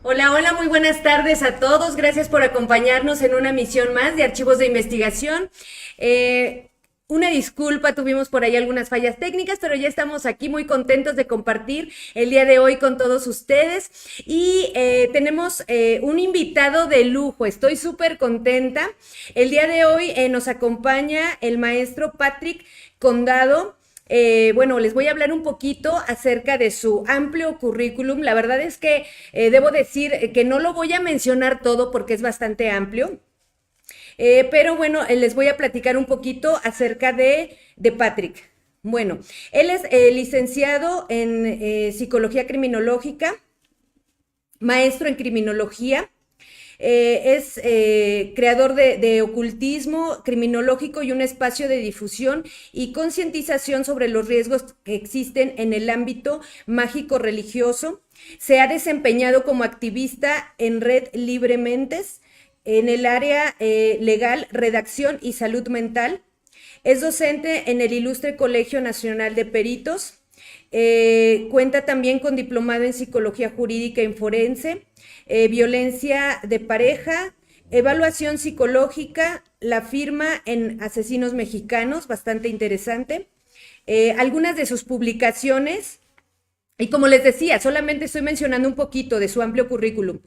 Hola, hola, muy buenas tardes a todos. Gracias por acompañarnos en una misión más de archivos de investigación. Eh, una disculpa, tuvimos por ahí algunas fallas técnicas, pero ya estamos aquí muy contentos de compartir el día de hoy con todos ustedes. Y tenemos un invitado de lujo, estoy súper contenta. El día de hoy nos acompaña el maestro Patrick Condado. Bueno, les voy a hablar un poquito acerca de su amplio currículum. La verdad es que debo decir que no lo voy a mencionar todo porque es bastante amplio. Pero bueno, les voy a platicar un poquito acerca de Patrick. Bueno, él es licenciado en psicología criminológica, maestro en criminología, es creador de ocultismo criminológico y un espacio de difusión y concientización sobre los riesgos que existen en el ámbito mágico religioso. Se ha desempeñado como activista en Red Libre Mentes, en el área legal, redacción y salud mental. Es docente en el Ilustre Colegio Nacional de Peritos. Cuenta también con diplomado en psicología jurídica en forense, violencia de pareja, evaluación psicológica, la firma en asesinos mexicanos, bastante interesante. Algunas de sus publicaciones, y como les decía, solamente estoy mencionando un poquito de su amplio currículum.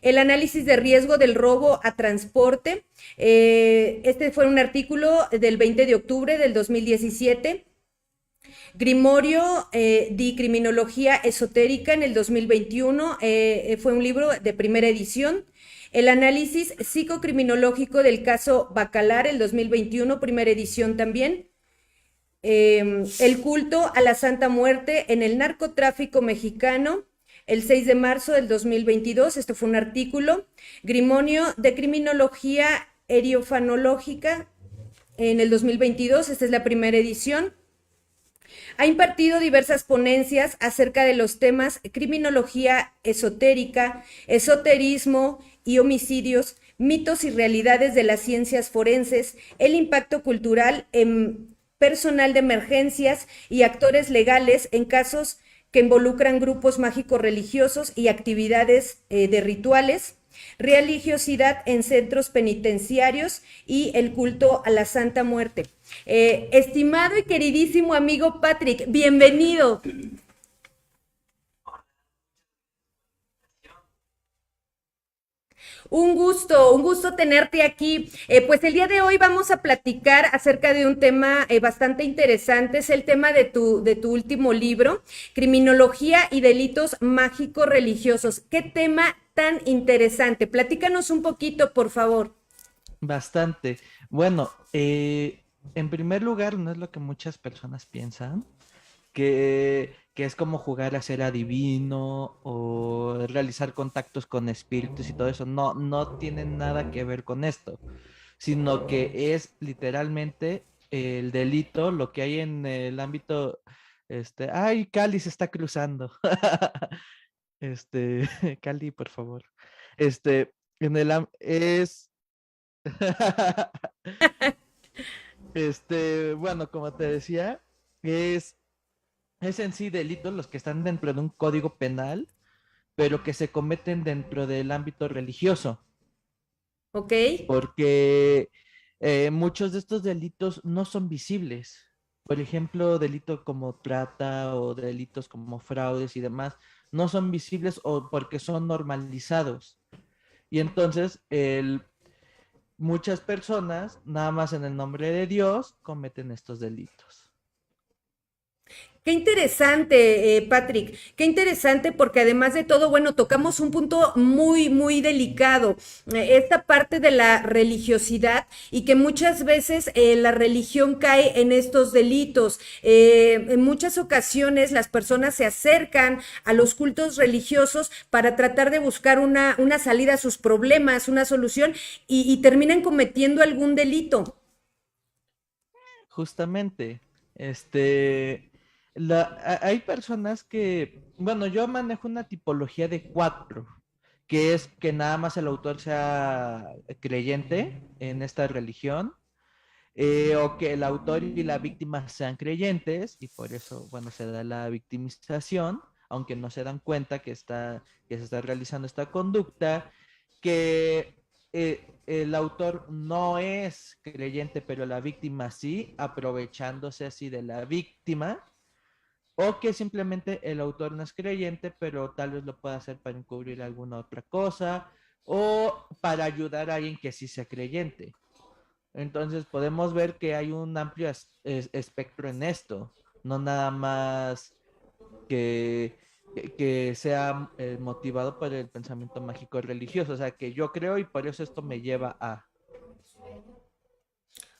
El análisis de riesgo del robo a transporte. Este fue un artículo del 20 de octubre del 2017. Grimorio di Criminología Esotérica en el 2021, fue un libro de primera edición. El análisis psicocriminológico del caso Bacalar, el 2021, primera edición también. El culto a la Santa Muerte en el narcotráfico mexicano, el 6 de marzo del 2022, esto fue un artículo. Grimorio de Criminología Eriofanológica en el 2022, esta es la primera edición. Ha impartido diversas ponencias acerca de los temas criminología esotérica, esoterismo y homicidios, mitos y realidades de las ciencias forenses, el impacto cultural en personal de emergencias y actores legales en casos que involucran grupos mágicos religiosos y actividades de rituales, religiosidad en centros penitenciarios y el culto a la Santa Muerte. Estimado y queridísimo amigo Patrick, bienvenido. Un gusto tenerte aquí. Pues el día de hoy vamos a platicar acerca de un tema bastante interesante, es el tema de tu último libro, Criminología y Delitos Mágicos Religiosos. ¿Qué tema tan interesante? Platícanos un poquito, por favor. Bastante. Bueno, en primer lugar, no es lo que muchas personas piensan, que es como jugar a ser adivino o realizar contactos con espíritus y todo eso. No, no tiene nada que ver con esto, sino que es literalmente el delito, lo que hay en el ámbito, ay, Cali se está cruzando. Cali, por favor. Es bueno, como te decía, es, es en sí delitos los que están dentro de un código penal, pero que se cometen dentro del ámbito religioso, ¿Ok? porque muchos de estos delitos no son visibles. Por ejemplo, delitos como trata o delitos como fraudes y demás, no son visibles o porque son normalizados. Y entonces, muchas personas, nada más en el nombre de Dios, cometen estos delitos. Qué interesante, Patrick. Qué interesante porque además de todo, bueno, tocamos un punto muy, muy delicado. Esta parte de la religiosidad y que muchas veces la religión cae en estos delitos. En muchas ocasiones las personas se acercan a los cultos religiosos para tratar de buscar una salida a sus problemas, una solución y terminan cometiendo algún delito. Justamente, hay personas que, bueno, yo manejo una tipología de cuatro, que es que nada más el autor sea creyente en esta religión, o que el autor y la víctima sean creyentes, y por eso, bueno, se da la victimización, aunque no se dan cuenta que se está realizando esta conducta, que el autor no es creyente, pero la víctima sí, aprovechándose así de la víctima, o que simplemente el autor no es creyente, pero tal vez lo pueda hacer para encubrir alguna otra cosa, o para ayudar a alguien que sí sea creyente. Entonces podemos ver que hay un amplio espectro en esto, no nada más que, que sea motivado por el pensamiento mágico religioso, o sea, que yo creo y por eso esto me lleva a...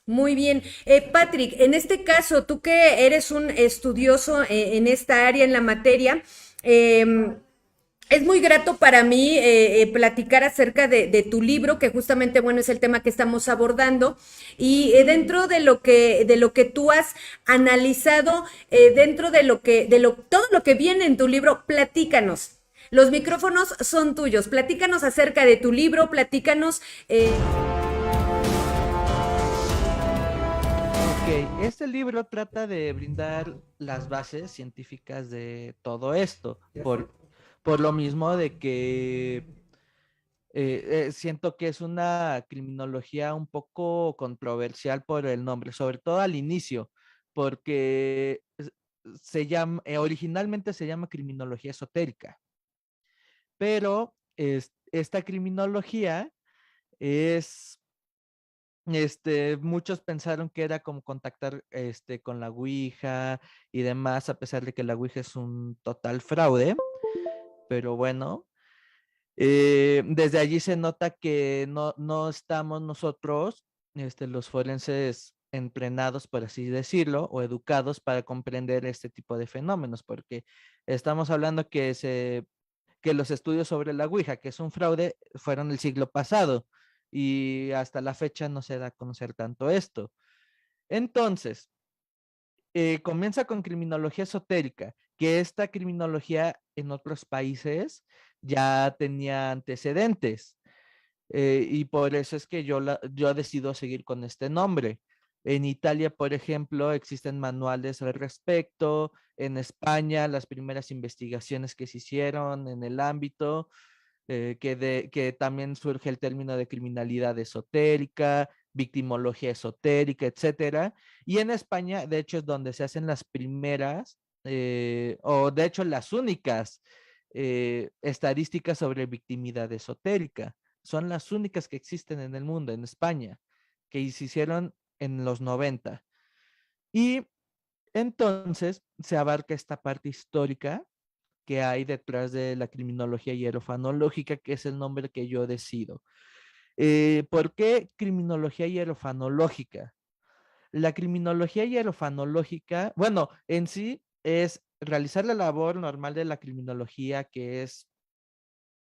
Muy bien. Patrick, en este caso, tú que eres un estudioso en esta área, en la materia, eh, es muy grato para mí platicar acerca de tu libro, que justamente, bueno, es el tema que estamos abordando. Y dentro de lo que tú has analizado, dentro todo lo que viene en tu libro, platícanos. Los micrófonos son tuyos. Platícanos acerca de tu libro, platícanos. Ok, este libro trata de brindar las bases científicas de todo esto, por lo mismo de que siento que es una criminología un poco controversial por el nombre, sobre todo al inicio, porque originalmente se llama criminología esotérica, pero esta criminología es, muchos pensaron que era como contactar con la Ouija y demás, a pesar de que la Ouija es un total fraude, pero bueno. Desde allí se nota que no estamos nosotros, los forenses, entrenados, por así decirlo, o educados para comprender este tipo de fenómenos, porque estamos hablando que los estudios sobre la Ouija, que es un fraude, fueron el siglo pasado y hasta la fecha no se da a conocer tanto esto. Entonces, comienza con criminología esotérica, que esta criminología en otros países ya tenía antecedentes, y por eso es que yo decido seguir con este nombre. En Italia, por ejemplo, existen manuales al respecto. En España, las primeras investigaciones que se hicieron en el ámbito, que también surge el término de criminalidad esotérica, victimología esotérica, etcétera. Y en España, de hecho, es donde se hacen las primeras, o de hecho las únicas estadísticas sobre victimidad esotérica. Son las únicas que existen en el mundo, en España, que se hicieron en los 90. Y entonces se abarca esta parte histórica que hay detrás de la criminología hierofanológica, que es el nombre que yo decido. ¿Por qué criminología hierofanológica? La criminología hierofanológica, bueno, en sí es realizar la labor normal de la criminología, que es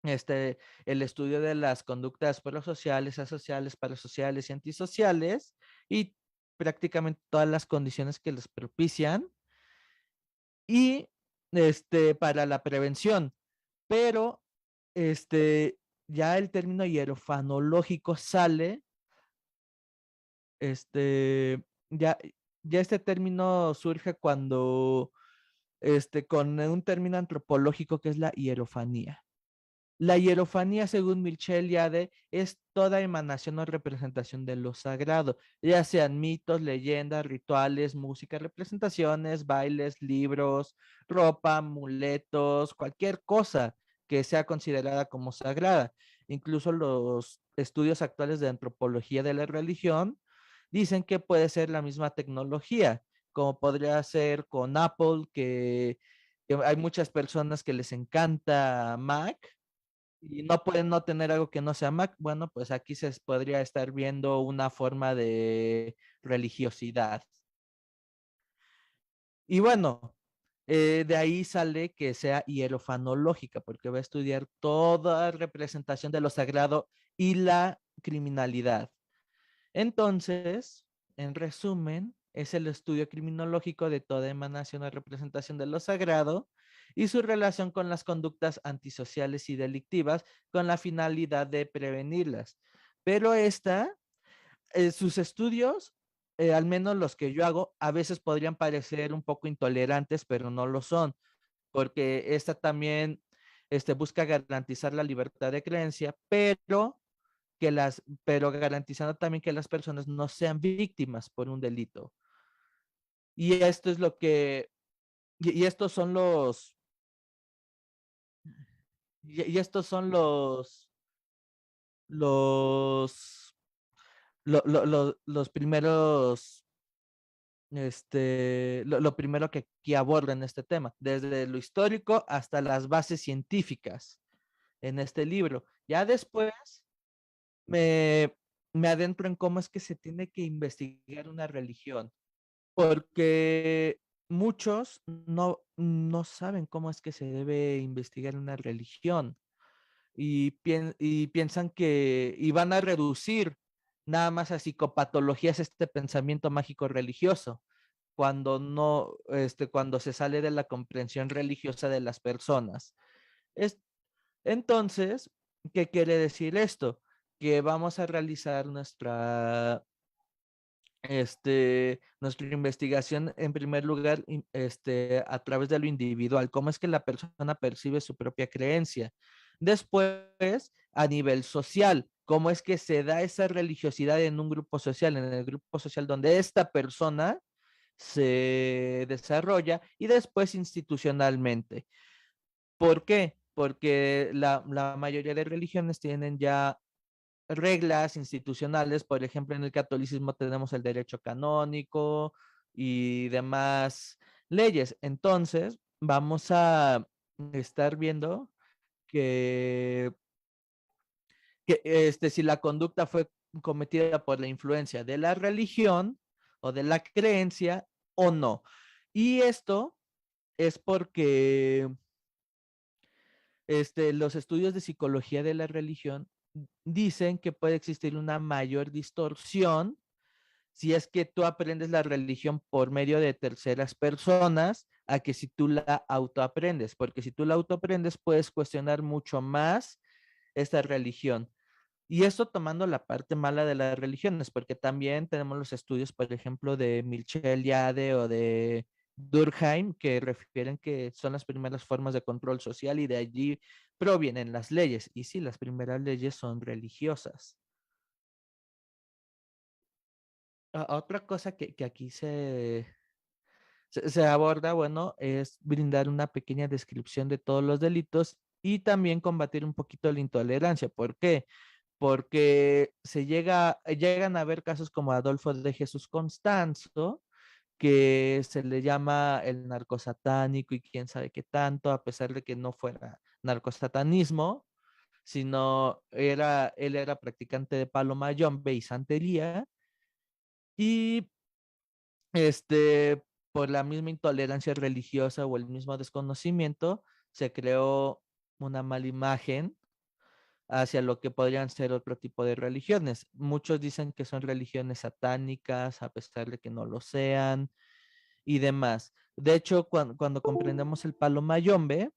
el estudio de las conductas prosociales, asociales, parasociales y antisociales, y prácticamente todas las condiciones que les propician, y para la prevención. Pero ya el término hierofanológico sale, este, ya, ya este término surge cuando, con un término antropológico que es la hierofanía. La hierofanía, según Mircea Eliade, es toda emanación o representación de lo sagrado, ya sean mitos, leyendas, rituales, música, representaciones, bailes, libros, ropa, amuletos, cualquier cosa que sea considerada como sagrada. Incluso los estudios actuales de antropología de la religión dicen que puede ser la misma tecnología, como podría ser con Apple, que hay muchas personas que les encanta Mac y no pueden no tener algo que no sea Mac. Bueno, pues aquí se podría estar viendo una forma de religiosidad. Y bueno, de ahí sale que sea hierofanológica, porque va a estudiar toda representación de lo sagrado y la criminalidad. Entonces, en resumen, es el estudio criminológico de toda emanación o representación de lo sagrado y su relación con las conductas antisociales y delictivas con la finalidad de prevenirlas. Pero sus estudios, al menos los que yo hago, a veces podrían parecer un poco intolerantes, pero no lo son, porque esta también busca garantizar la libertad de creencia, pero garantizando también que las personas no sean víctimas por un delito. Y esto es lo que, y estos son y estos son los, los primeros, lo primero que abordan este tema, desde lo histórico hasta las bases científicas en este libro. Ya después me, me adentro en cómo es que se tiene que investigar una religión, porque muchos no saben cómo es que se debe investigar una religión y piensan y van a reducir nada más a psicopatologías este pensamiento mágico religioso, cuando no, cuando se sale de la comprensión religiosa de las personas. Es, entonces, ¿qué quiere decir esto? Que vamos a realizar nuestra investigación en primer lugar, a través de lo individual, cómo es que la persona percibe su propia creencia. Después, a nivel social, cómo es que se da esa religiosidad en un grupo social, en el grupo social donde esta persona se desarrolla, y después institucionalmente. ¿Por qué? Porque la mayoría de religiones tienen ya reglas institucionales. Por ejemplo, en el catolicismo tenemos el derecho canónico y demás leyes. Entonces, vamos a estar viendo que, si la conducta fue cometida por la influencia de la religión o de la creencia o no. Y esto es porque los estudios de psicología de la religión dicen que puede existir una mayor distorsión si es que tú aprendes la religión por medio de terceras personas a que si tú la autoaprendes, porque si tú la autoaprendes puedes cuestionar mucho más esta religión. Y esto tomando la parte mala de las religiones, porque también tenemos los estudios, por ejemplo, de Michel Yade o de Durkheim, que refieren que son las primeras formas de control social y de allí provienen las leyes. Y sí, las primeras leyes son religiosas. Otra cosa que aquí se aborda, bueno, es brindar una pequeña descripción de todos los delitos y también combatir un poquito la intolerancia. ¿Por qué? Porque llegan a haber casos como Adolfo de Jesús Constanzo, que se le llama el narcosatánico y quién sabe qué tanto, a pesar de que no fuera narcosatanismo, sino él era practicante de palo mayombe y santería, y por la misma intolerancia religiosa o el mismo desconocimiento, se creó una mala imagen hacia lo que podrían ser otro tipo de religiones. Muchos dicen que son religiones satánicas, a pesar de que no lo sean, y demás. De hecho, cuando comprendemos el palo mayombe,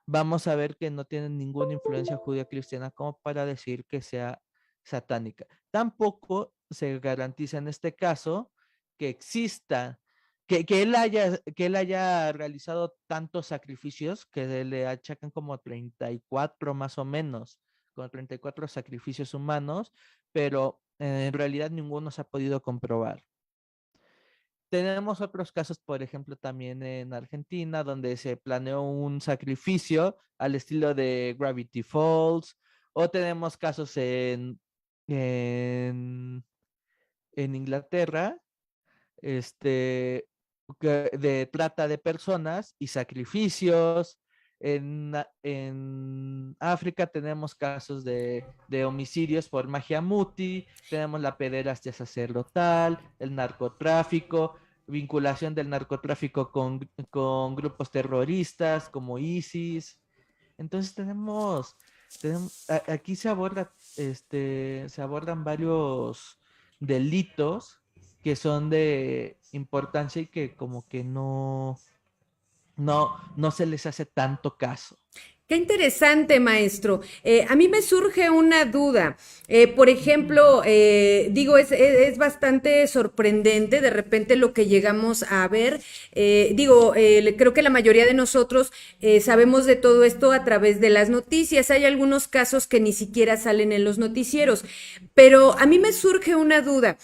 vamos a ver que no tienen ninguna influencia judía cristiana como para decir que sea satánica. Tampoco se garantiza en este caso que exista, que él haya realizado tantos sacrificios, que le achacan como 34 más o menos, con 34 sacrificios humanos, pero en realidad ninguno se ha podido comprobar. Tenemos otros casos, por ejemplo, también en Argentina, donde se planeó un sacrificio al estilo de Gravity Falls, o tenemos casos en, en Inglaterra, de trata de personas y sacrificios. En África tenemos casos de homicidios por magia muti, tenemos la pederastia sacerdotal, el narcotráfico, vinculación del narcotráfico con grupos terroristas como ISIS. Entonces aquí se abordan varios delitos que son de importancia y que como que no se les hace tanto caso. Qué interesante, maestro. A mí me surge una duda. Por ejemplo, digo, es bastante sorprendente de repente lo que llegamos a ver. Digo, creo que la mayoría de nosotros sabemos de todo esto a través de las noticias. Hay algunos casos que ni siquiera salen en los noticieros. Pero a mí me surge una duda.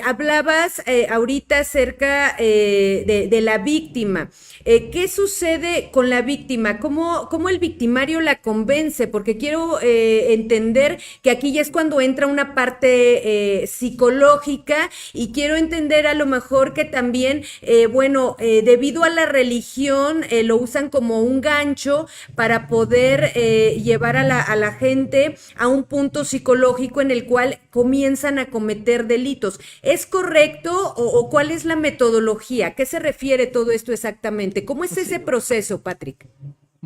Hablabas ahorita acerca de la víctima. ¿Qué sucede con la víctima? ¿Cómo el victimario la convence? Porque quiero entender que aquí ya es cuando entra una parte psicológica y quiero entender a lo mejor que también, bueno, debido a la religión, lo usan como un gancho para poder llevar a la gente a un punto psicológico en el cual comienzan a cometer delitos. ¿Es correcto o cuál es la metodología? ¿A qué se refiere todo esto exactamente? ¿Cómo es Sí, ese proceso, Patrick?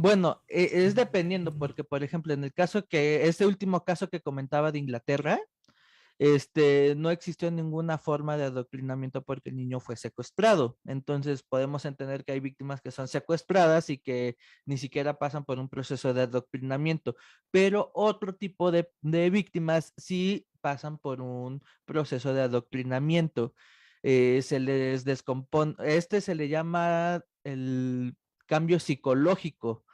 bueno, es dependiendo, porque por ejemplo, en el caso que, este último caso que comentaba de Inglaterra, no existió ninguna forma de adoctrinamiento porque el niño fue secuestrado. Entonces podemos entender que hay víctimas que son secuestradas y que ni siquiera pasan por un proceso de adoctrinamiento, pero otro tipo de víctimas sí pasan por un proceso de adoctrinamiento. Se les descompone, se le llama el cambio psicológico,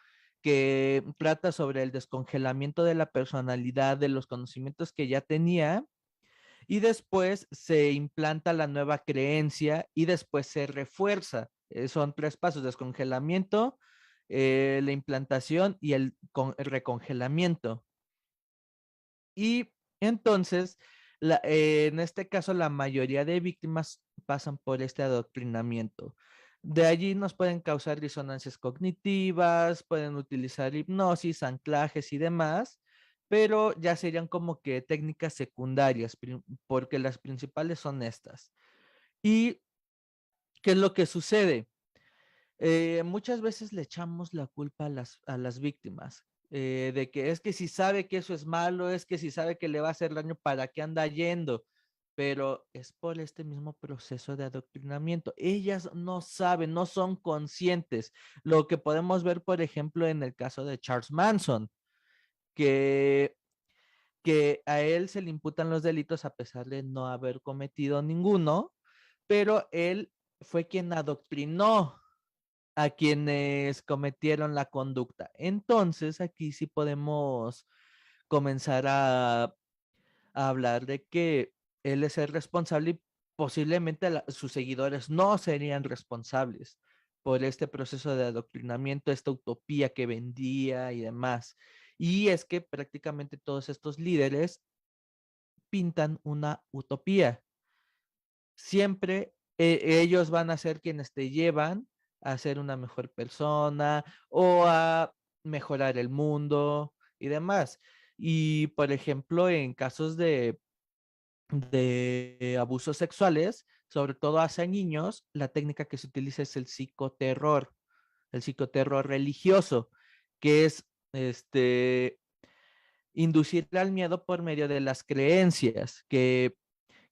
que trata sobre el descongelamiento de la personalidad, de los conocimientos que ya tenía, y después se implanta la nueva creencia y después se refuerza. Son tres pasos: descongelamiento, la implantación y el recongelamiento. Y entonces, en este caso, la mayoría de víctimas pasan por este adoctrinamiento. De allí nos pueden causar disonancias cognitivas, pueden utilizar hipnosis, anclajes y demás, pero ya serían como que técnicas secundarias, porque las principales son estas. ¿Y qué es lo que sucede? Muchas veces le echamos la culpa a las víctimas, de que es que si sabe que eso es malo, es que si sabe que le va a hacer daño, ¿para qué anda yendo? Pero es por este mismo proceso de adoctrinamiento. Ellas no saben, no son conscientes. Lo que podemos ver, por ejemplo, en el caso de Charles Manson, que, que a él se le imputan los delitos a pesar de no haber cometido ninguno, pero él fue quien adoctrinó a quienes cometieron la conducta. Entonces, aquí sí podemos comenzar a hablar de que él es el responsable y posiblemente sus seguidores no serían responsables por este proceso de adoctrinamiento, esta utopía que vendía y demás. Y es que prácticamente todos estos líderes pintan una utopía. Siempre ellos van a ser quienes te llevan a ser una mejor persona o a mejorar el mundo y demás. Y por ejemplo, en casos de abusos sexuales, sobre todo hacia niños, la técnica que se utiliza es el psicoterror religioso, que es inducir al miedo por medio de las creencias, que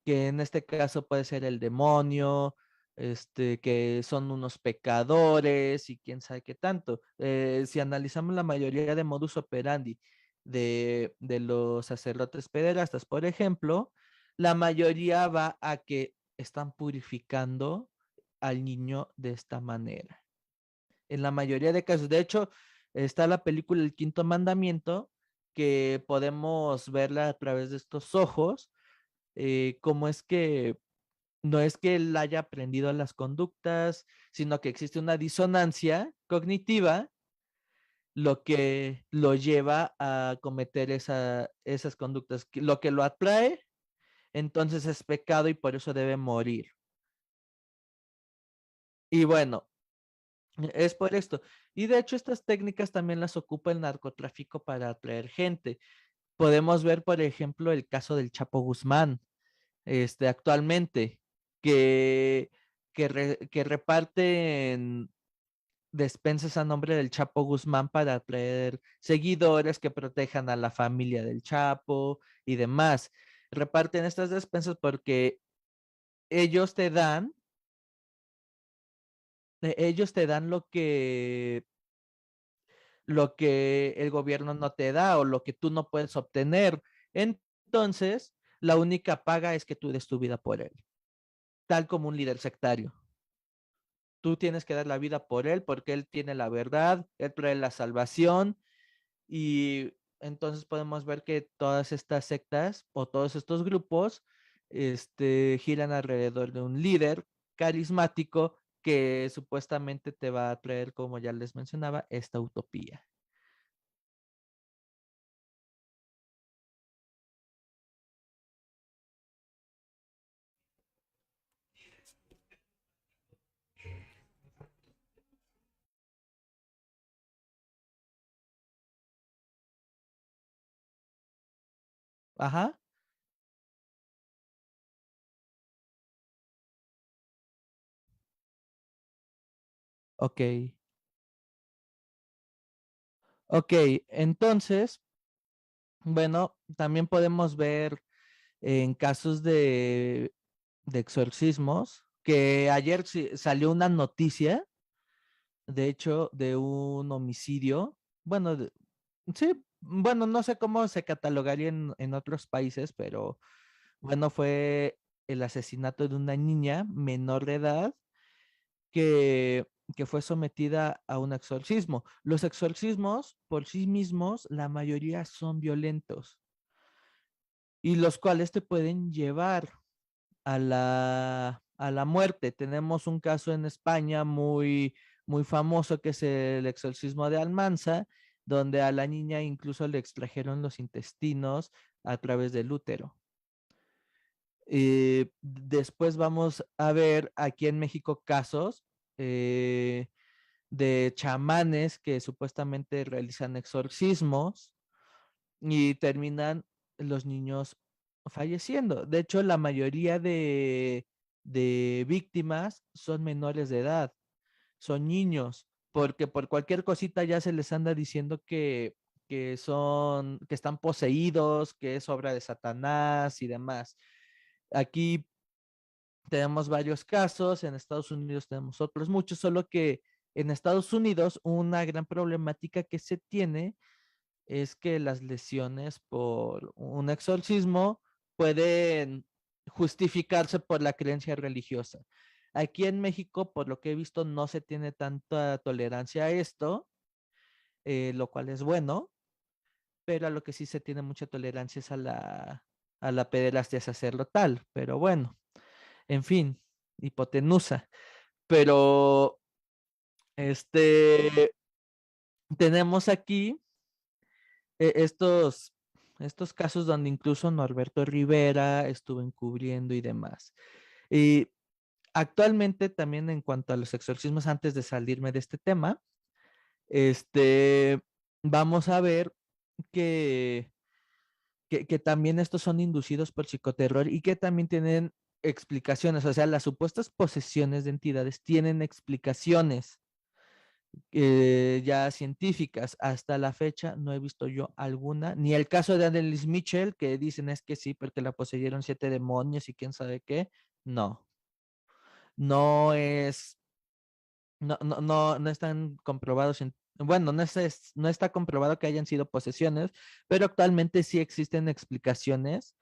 en este caso puede ser el demonio, que son unos pecadores y quién sabe qué tanto. Si analizamos la mayoría de modus operandi de los sacerdotes pederastas, por ejemplo, la mayoría va a que están purificando al niño de esta manera. En la mayoría de casos, de hecho, está la película El Quinto Mandamiento, que podemos verla a través de estos ojos, cómo es que no es que él haya aprendido las conductas, sino que existe una disonancia cognitiva, lo que lo lleva a cometer esas conductas. Lo que lo atrae, entonces es pecado y por eso debe morir. Y bueno, es por esto. Y de hecho estas técnicas también las ocupa el narcotráfico para atraer gente. Podemos ver, por ejemplo, el caso del Chapo Guzmán, actualmente, que, que reparten despensas a nombre del Chapo Guzmán para atraer seguidores que protejan a la familia del Chapo y demás. Reparten estas despensas porque ellos te dan, ellos te dan lo que el gobierno no te da o lo que tú no puedes obtener. Entonces, la única paga es que tú des tu vida por él, tal como un líder sectario. Tú tienes que dar la vida por él porque él tiene la verdad, él trae la salvación y entonces podemos ver que todas estas sectas o todos estos grupos giran alrededor de un líder carismático que supuestamente te va a traer, como ya les mencionaba, esta utopía. Ajá, ok. Ok, entonces, bueno, también podemos ver en casos de exorcismos que ayer salió una noticia, de hecho, de un homicidio. Bueno, sí, bueno, no sé cómo se catalogaría en otros países, pero bueno, fue el asesinato de una niña menor de edad que, que fue sometida a un exorcismo. Los exorcismos por sí mismos, la mayoría son violentos y los cuales te pueden llevar a la muerte. Tenemos un caso en España muy famoso que es el exorcismo de Almanza, donde a la niña incluso le extrajeron los intestinos a través del útero. Después vamos a ver aquí en México casos eh, de chamanes que supuestamente realizan exorcismos y terminan los niños falleciendo. De hecho, la mayoría de víctimas son menores de edad, son niños, porque por cualquier cosita ya se les anda diciendo que están poseídos, que es obra de Satanás y demás. Aquí tenemos varios casos, en Estados Unidos tenemos otros muchos, solo que en Estados Unidos una gran problemática que se tiene es que las lesiones por un exorcismo pueden justificarse por la creencia religiosa. Aquí en México, por lo que he visto, no se tiene tanta tolerancia a esto, lo cual es bueno, pero a lo que sí se tiene mucha tolerancia es a la pederastia sacerdotal. Pero bueno, en fin, hipotenusa. Pero este, tenemos aquí estos, estos casos donde incluso Norberto Rivera estuvo encubriendo y demás. Y actualmente también en cuanto a los exorcismos, antes de salirme de este tema, este, vamos a ver que, que también estos son inducidos por psicoterror y que también tienen explicaciones, o sea, las supuestas posesiones de entidades tienen explicaciones ya científicas. Hasta la fecha no he visto yo alguna, ni el caso de Annelies Mitchell, que dicen es que sí, porque la poseyeron siete demonios y quién sabe qué. No, no es, no están comprobados. Bueno, no está comprobado que hayan sido posesiones, pero actualmente sí existen explicaciones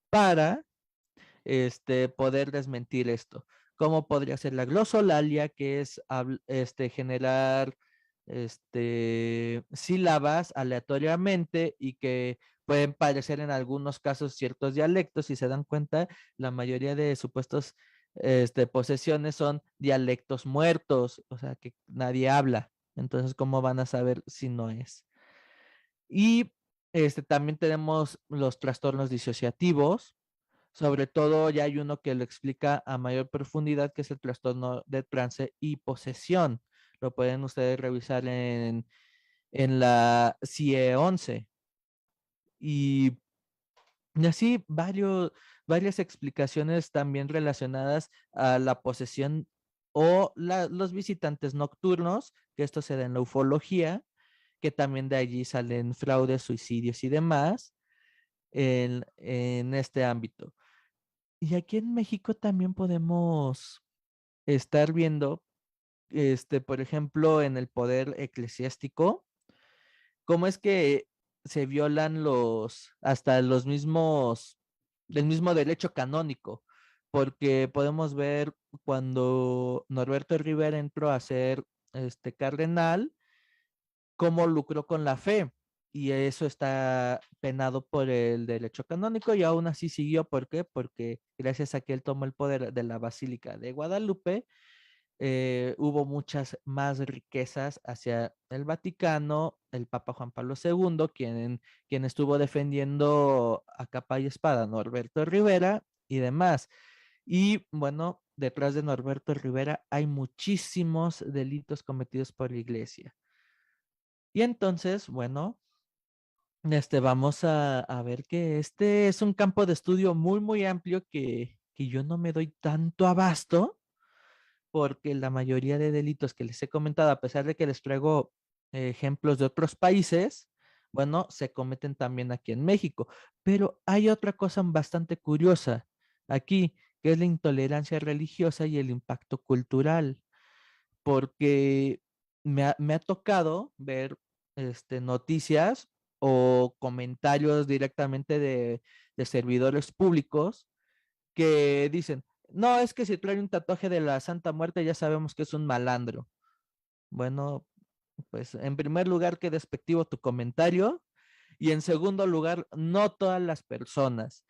para poder desmentir esto. ¿Cómo podría ser la glosolalia, que es generar sílabas aleatoriamente y que pueden parecer en algunos casos ciertos dialectos? Si se dan cuenta, la mayoría de supuestos posesiones son dialectos muertos, o sea, que nadie habla. Entonces, ¿cómo van a saber si no es? Y también tenemos los trastornos disociativos, sobre todo ya hay uno que lo explica a mayor profundidad, que es el trastorno de trance y posesión. Lo pueden ustedes revisar en la CIE 11. Y, y así varias explicaciones también relacionadas a la posesión o los visitantes nocturnos, que esto se da en la ufología, que también de allí salen fraudes, suicidios y demás en este ámbito. Y aquí en México también podemos estar viendo, por ejemplo, en el poder eclesiástico, cómo es que se violan hasta del mismo derecho canónico, porque podemos ver cuando Norberto Rivera entró a ser cardenal, cómo lucró con la fe. Y eso está penado por el derecho canónico y aún así siguió. ¿Por qué? Porque gracias a que él tomó el poder de la Basílica de Guadalupe, hubo muchas más riquezas hacia el Vaticano, el Papa Juan Pablo II, quien estuvo defendiendo a capa y espada a Norberto Rivera y demás. Y bueno, detrás de Norberto Rivera hay muchísimos delitos cometidos por la iglesia. Y entonces, bueno, vamos a ver que este es un campo de estudio muy, muy amplio que yo no me doy tanto abasto porque la mayoría de delitos que les he comentado, a pesar de que les traigo ejemplos de otros países, bueno, se cometen también aquí en México. Pero hay otra cosa bastante curiosa aquí, que es la intolerancia religiosa y el impacto cultural, porque me ha tocado ver noticias o comentarios directamente de servidores públicos que dicen, no, es que si trae un tatuaje de la Santa Muerte ya sabemos que es un malandro. Bueno, pues en primer lugar, qué despectivo tu comentario. Y en segundo lugar, no todas las personas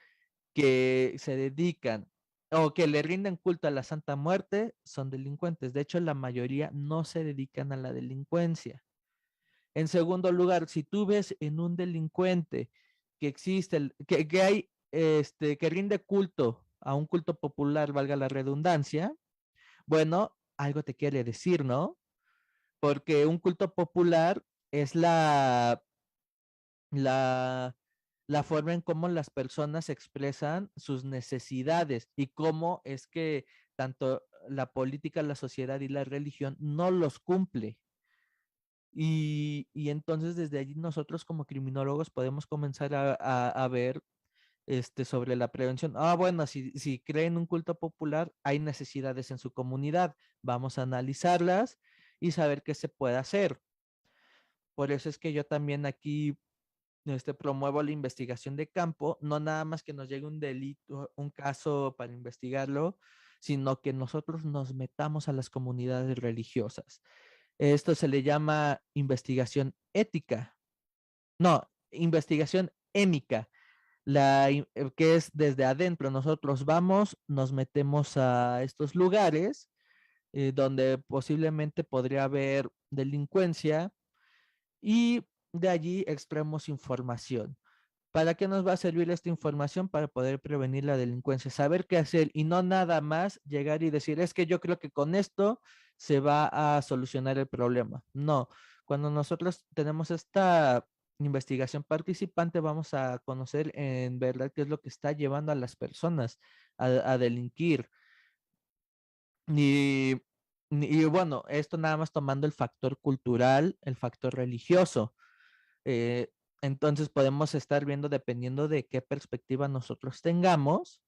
que se dedican o que le rinden culto a la Santa Muerte son delincuentes. De hecho, la mayoría no se dedican a la delincuencia. En segundo lugar, si tú ves en un delincuente que existe, que hay, que rinde culto a un culto popular, valga la redundancia, bueno, algo te quiere decir, ¿no? Porque un culto popular es la, la forma en cómo las personas expresan sus necesidades y cómo es que tanto la política, la sociedad y la religión no los cumple. Y entonces desde allí nosotros como criminólogos podemos comenzar a ver sobre la prevención. Ah, bueno, si creen un culto popular, hay necesidades en su comunidad. Vamos a analizarlas y saber qué se puede hacer. Por eso es que yo también aquí promuevo la investigación de campo, no nada más que nos llegue un delito, un caso para investigarlo, sino que nosotros nos metamos a las comunidades religiosas. Esto se le llama investigación ética, no, investigación émica, que es desde adentro. Nosotros vamos, nos metemos a estos lugares donde posiblemente podría haber delincuencia y de allí extraemos información. ¿Para qué nos va a servir esta información? Para poder prevenir la delincuencia, saber qué hacer y no nada más llegar y decir, es que yo creo que con esto se va a solucionar el problema. No, cuando nosotros tenemos esta investigación participante, vamos a conocer en verdad qué es lo que está llevando a las personas a delinquir. Y, y bueno, esto nada más tomando el factor cultural, el factor religioso. Eh, entonces podemos estar viendo, dependiendo de qué perspectiva nosotros tengamos,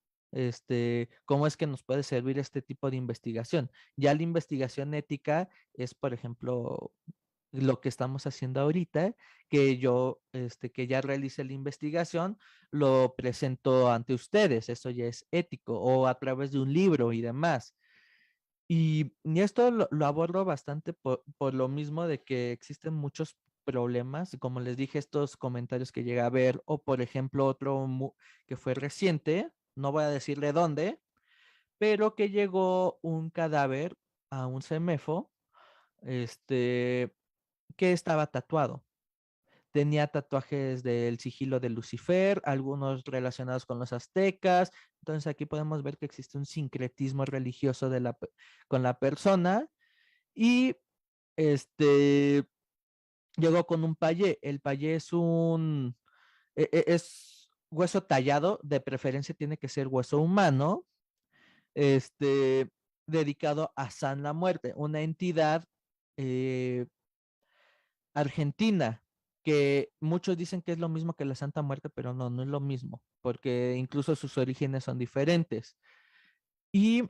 cómo es que nos puede servir este tipo de investigación. Ya la investigación ética es, por ejemplo, lo que estamos haciendo ahorita, que yo, que ya realice la investigación, lo presento ante ustedes. Eso ya es ético, o a través de un libro y demás. Y esto lo abordo bastante por lo mismo de que existen muchos problemas, y como les dije, estos comentarios que llegué a ver, o por ejemplo otro que fue reciente, no voy a decirle dónde, pero que llegó un cadáver a un CEMEFO, que estaba tatuado. Tenía tatuajes del sigilo de Lucifer, algunos relacionados con los aztecas. Entonces aquí podemos ver que existe un sincretismo religioso con la persona. Y este llegó con un payé. El payé es hueso tallado, de preferencia tiene que ser hueso humano, este, dedicado a San la Muerte, una entidad eh, argentina, que muchos dicen que es lo mismo que la Santa Muerte, pero no, no es lo mismo, porque incluso sus orígenes son diferentes. Y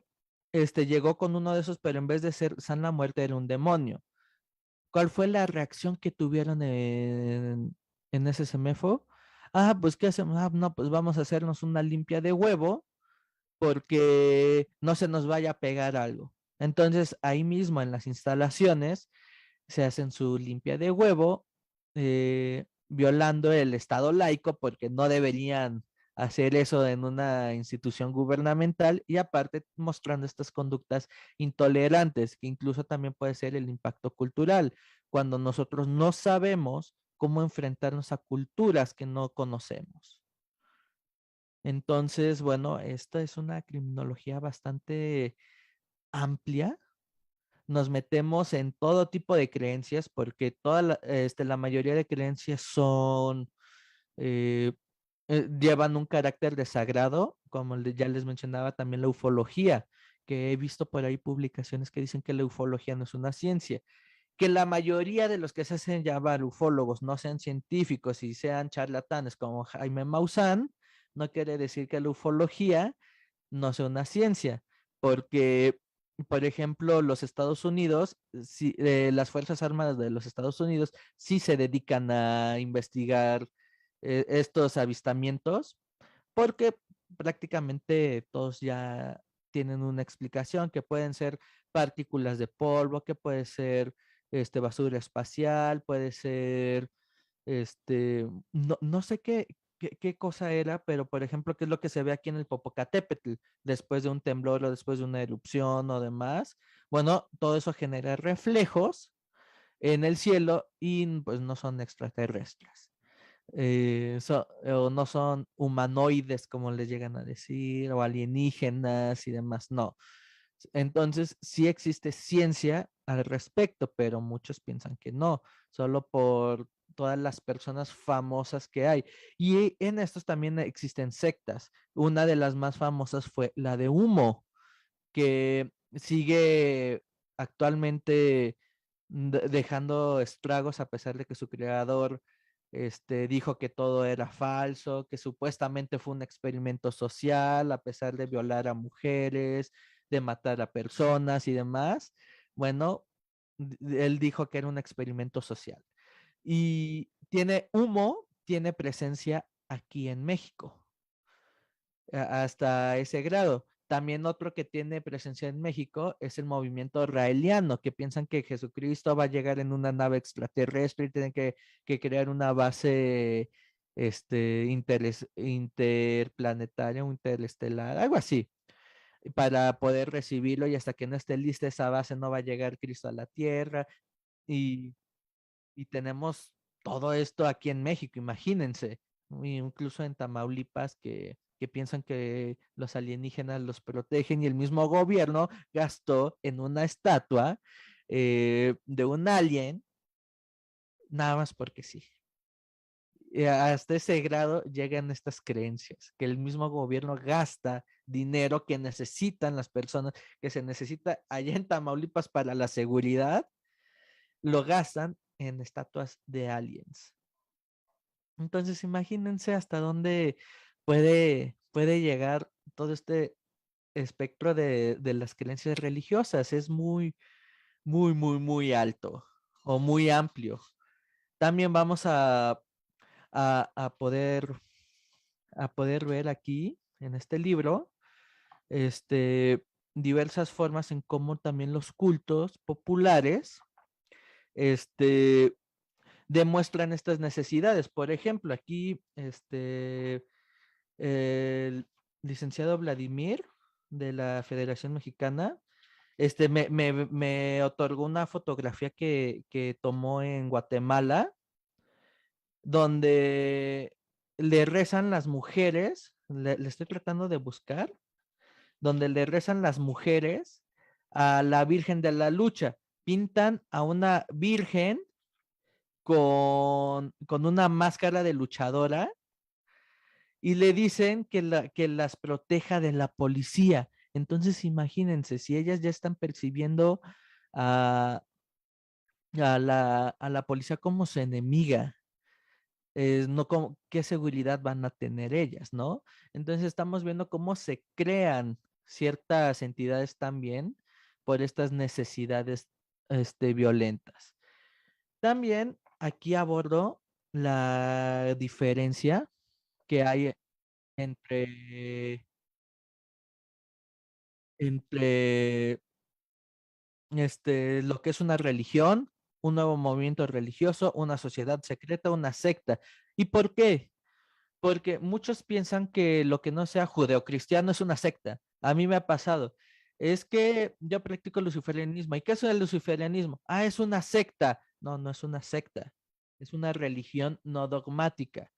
llegó con uno de esos, pero en vez de ser San la Muerte era un demonio. ¿Cuál fue la reacción que tuvieron en ese semáforo? Ah, pues ¿qué hacemos? Ah, no, pues vamos a hacernos una limpia de huevo porque no se nos vaya a pegar algo. Entonces, ahí mismo en las instalaciones se hacen su limpia de huevo, violando el estado laico porque no deberían hacer eso en una institución gubernamental y aparte mostrando estas conductas intolerantes, que incluso también puede ser el impacto cultural, cuando nosotros no sabemos cómo enfrentarnos a culturas que no conocemos. Entonces, bueno, esta es una criminología bastante amplia. Nos metemos en todo tipo de creencias porque la mayoría de creencias son, eh, llevan un carácter de sagrado, como ya les mencionaba también la ufología, que he visto por ahí publicaciones que dicen que la ufología no es una ciencia, que la mayoría de los que se hacen llamar ufólogos no sean científicos y sean charlatanes como Jaime Maussan, no quiere decir que la ufología no sea una ciencia, porque, por ejemplo, los Estados Unidos, sí, las Fuerzas Armadas de los Estados Unidos sí se dedican a investigar estos avistamientos, porque prácticamente todos ya tienen una explicación que pueden ser partículas de polvo, que puede ser basura espacial, puede ser no sé qué cosa era, pero por ejemplo, qué es lo que se ve aquí en el Popocatépetl, después de un temblor o después de una erupción o demás. Bueno, todo eso genera reflejos en el cielo y pues no son extraterrestres. O no son humanoides, como les llegan a decir, o alienígenas y demás, no. Entonces, sí existe ciencia al respecto, pero muchos piensan que no, solo por todas las personas famosas que hay. Y en estos también existen sectas. Una de las más famosas fue la de Humo, que sigue actualmente dejando estragos a pesar de que su creador dijo que todo era falso, que supuestamente fue un experimento social, a pesar de violar a mujeres, de matar a personas y demás. Bueno, él dijo que era un experimento social. Y tiene Humo, tiene presencia aquí en México hasta ese grado. También otro que tiene presencia en México es el movimiento raeliano, que piensan que Jesucristo va a llegar en una nave extraterrestre y tienen que crear una base interplanetaria o interestelar, algo así, para poder recibirlo y hasta que no esté lista esa base no va a llegar Cristo a la Tierra y, y tenemos todo esto aquí en México, imagínense, incluso en Tamaulipas que piensan que los alienígenas los protegen y el mismo gobierno gastó en una estatua de un alien, nada más porque sí. Y hasta ese grado llegan estas creencias, que el mismo gobierno gasta dinero que necesitan las personas, que se necesita allá en Tamaulipas para la seguridad, lo gastan en estatuas de aliens. Entonces, imagínense hasta dónde puede llegar todo este espectro de las creencias religiosas. Es muy, muy, muy, muy alto o muy amplio. También vamos a, a poder, a poder ver aquí en este libro diversas formas en cómo también los cultos populares este, demuestran estas necesidades. Por ejemplo, aquí el licenciado Vladimir de la Federación Mexicana, me otorgó una fotografía que tomó en Guatemala, donde le rezan las mujeres, le estoy tratando de buscar, donde le rezan las mujeres a la Virgen de la Lucha. Pintan a una virgen con una máscara de luchadora y le dicen que las proteja de la policía. Entonces, imagínense, si ellas ya están percibiendo a, a la policía como su enemiga, no como, ¿qué seguridad van a tener ellas, no? Entonces, estamos viendo cómo se crean ciertas entidades también por estas necesidades, violentas. También aquí abordo la diferencia que hay entre, entre lo que es una religión, un nuevo movimiento religioso, una sociedad secreta, una secta. ¿Y por qué? Porque muchos piensan que lo que no sea judeocristiano es una secta. A mí me ha pasado. Es que yo practico luciferianismo. ¿Y qué es el luciferianismo? Ah, es una secta. No, no es una secta. Es una religión no dogmática,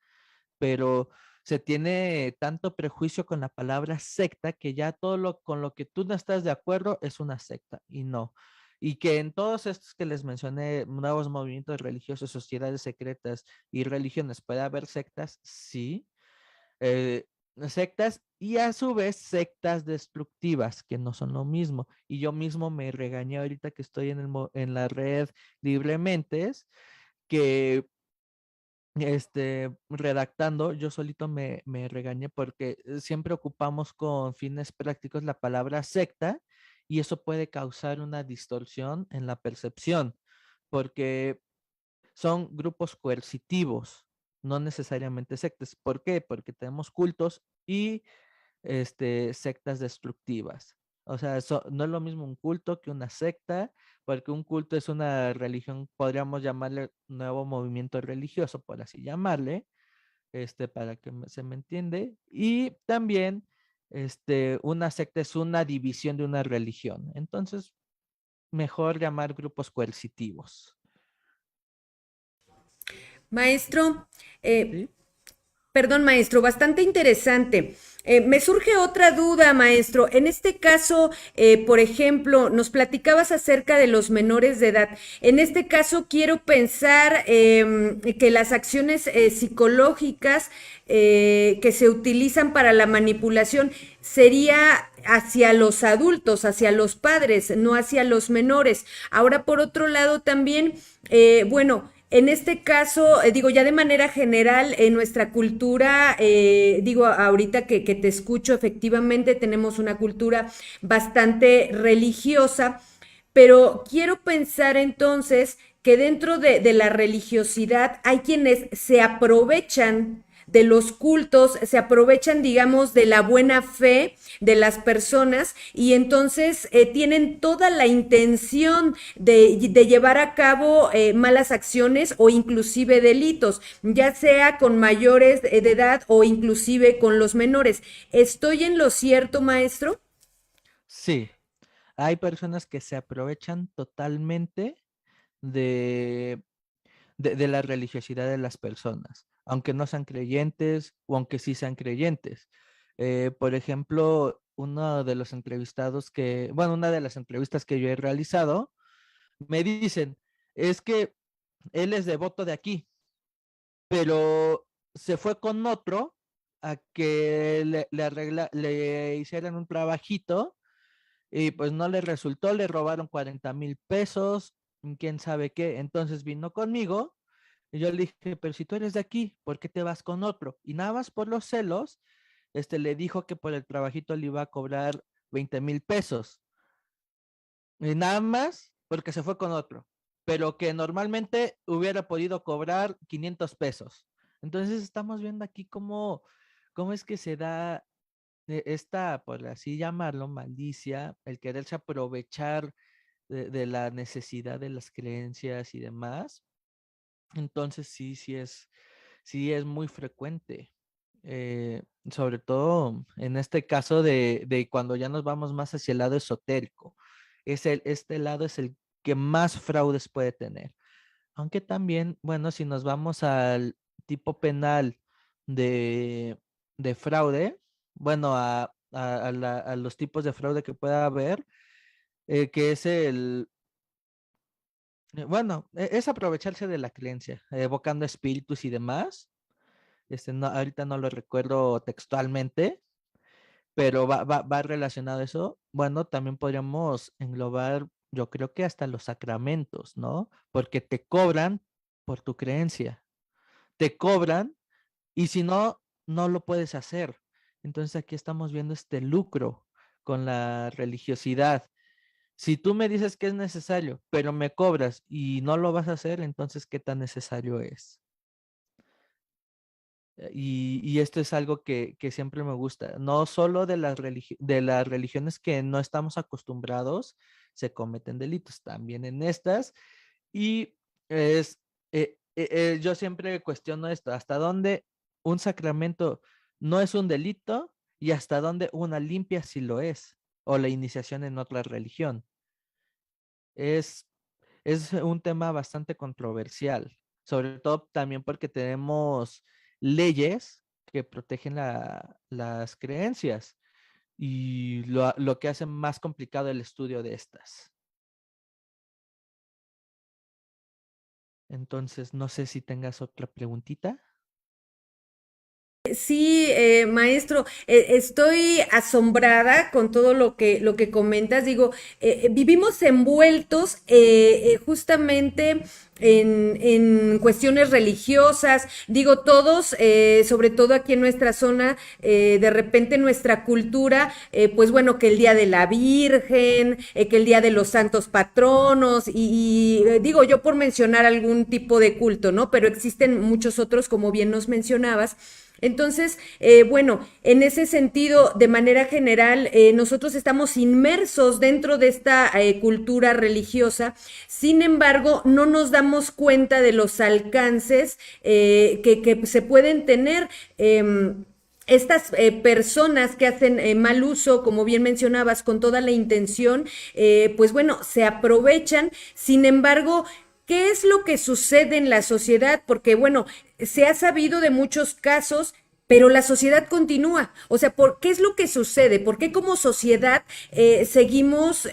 pero se tiene tanto prejuicio con la palabra secta que ya todo lo con lo que tú no estás de acuerdo es una secta y no. Y que en todos estos que les mencioné, nuevos movimientos religiosos, sociedades secretas y religiones, puede haber sectas, sí, eh, sectas y a su vez sectas destructivas, que no son lo mismo. Y yo mismo me regañé ahorita que estoy en la red libremente, que redactando, yo solito me regañé porque siempre ocupamos con fines prácticos la palabra secta y eso puede causar una distorsión en la percepción, porque son grupos coercitivos, no necesariamente sectas. ¿Por qué? Porque tenemos cultos y sectas destructivas. O sea, no es lo mismo un culto que una secta, porque un culto es una religión, podríamos llamarle nuevo movimiento religioso, por así llamarle, para que se me entiende. Y también, una secta es una división de una religión. Entonces, mejor llamar grupos coercitivos. Maestro, eh, ¿Sí? perdón, maestro, bastante interesante. Me surge otra duda, maestro. En este caso, por ejemplo, nos platicabas acerca de los menores de edad. En este caso, quiero pensar que las acciones psicológicas que se utilizan para la manipulación sería hacia los adultos, hacia los padres, no hacia los menores. Ahora, por otro lado, también, bueno, en este caso, digo, ya de manera general, en nuestra cultura, digo, ahorita que te escucho, efectivamente tenemos una cultura bastante religiosa, pero quiero pensar entonces que dentro de la religiosidad hay quienes se aprovechan de los cultos, se aprovechan, digamos, de la buena fe de las personas y entonces tienen toda la intención de llevar a cabo malas acciones o inclusive delitos, ya sea con mayores de edad o inclusive con los menores. ¿Estoy en lo cierto, maestro? Sí, hay personas que se aprovechan totalmente de de la religiosidad de las personas, aunque no sean creyentes o aunque sí sean creyentes. Por ejemplo, uno de los entrevistados bueno, una de las entrevistas que yo he realizado, me dicen, es que él es devoto de aquí, pero se fue con otro a que le hicieran un trabajito y pues no le resultó, le robaron 40,000 pesos, quién sabe qué. Entonces vino conmigo y yo le dije, pero si tú eres de aquí, ¿por qué te vas con otro? Y nada más por los celos, le dijo que por el trabajito le iba a cobrar 20,000 pesos. Y nada más porque se fue con otro, pero que normalmente hubiera podido cobrar 500 pesos. Entonces estamos viendo aquí cómo es que se da esta, por así llamarlo, malicia, el quererse aprovechar de la necesidad de las creencias y demás. Entonces sí es muy frecuente. Sobre todo en este caso de cuando ya nos vamos más hacia el lado esotérico. Este lado es el que más fraudes puede tener. Aunque también, bueno, si nos vamos al tipo penal de, de fraude, bueno, a los tipos de fraude que pueda haber, que es bueno, es aprovecharse de la creencia, evocando espíritus y demás. Ahorita no lo recuerdo textualmente, pero va relacionado a eso. Bueno, también podríamos englobar, yo creo que hasta los sacramentos, ¿no? Porque te cobran por tu creencia, te cobran y si no, no lo puedes hacer. Entonces aquí estamos viendo este lucro con la religiosidad. Si tú me dices que es necesario, pero me cobras y no lo vas a hacer, entonces, ¿qué tan necesario es? Y esto es algo que siempre me gusta, no solo de de las religiones que no estamos acostumbrados, se cometen delitos, también en estas, y es, yo siempre cuestiono esto, hasta dónde un sacramento no es un delito y hasta dónde una limpia sí lo es, o la iniciación en otra religión. Es, es un tema bastante controversial, sobre todo también porque tenemos leyes que protegen las creencias y lo que hace más complicado el estudio de estas. Entonces, no sé si tengas otra preguntita. Sí, maestro, estoy asombrada con todo lo que comentas. Digo, vivimos envueltos justamente en cuestiones religiosas. Digo, todos, sobre todo aquí en nuestra zona, de repente nuestra cultura, pues bueno, que el Día de la Virgen, que el Día de los Santos Patronos, digo yo por mencionar algún tipo de culto, ¿no? Pero existen muchos otros, como bien nos mencionabas. Entonces, bueno, en ese sentido, de manera general, nosotros estamos inmersos dentro de esta cultura religiosa. Sin embargo, no nos damos cuenta de los alcances que se pueden tener. Estas personas que hacen mal uso, como bien mencionabas, con toda la intención, pues bueno, se aprovechan. Sin embargo, ¿qué es lo que sucede en la sociedad? Porque, bueno, se ha sabido de muchos casos, pero la sociedad continúa. O sea, ¿qué es lo que sucede? ¿Por qué como sociedad seguimos,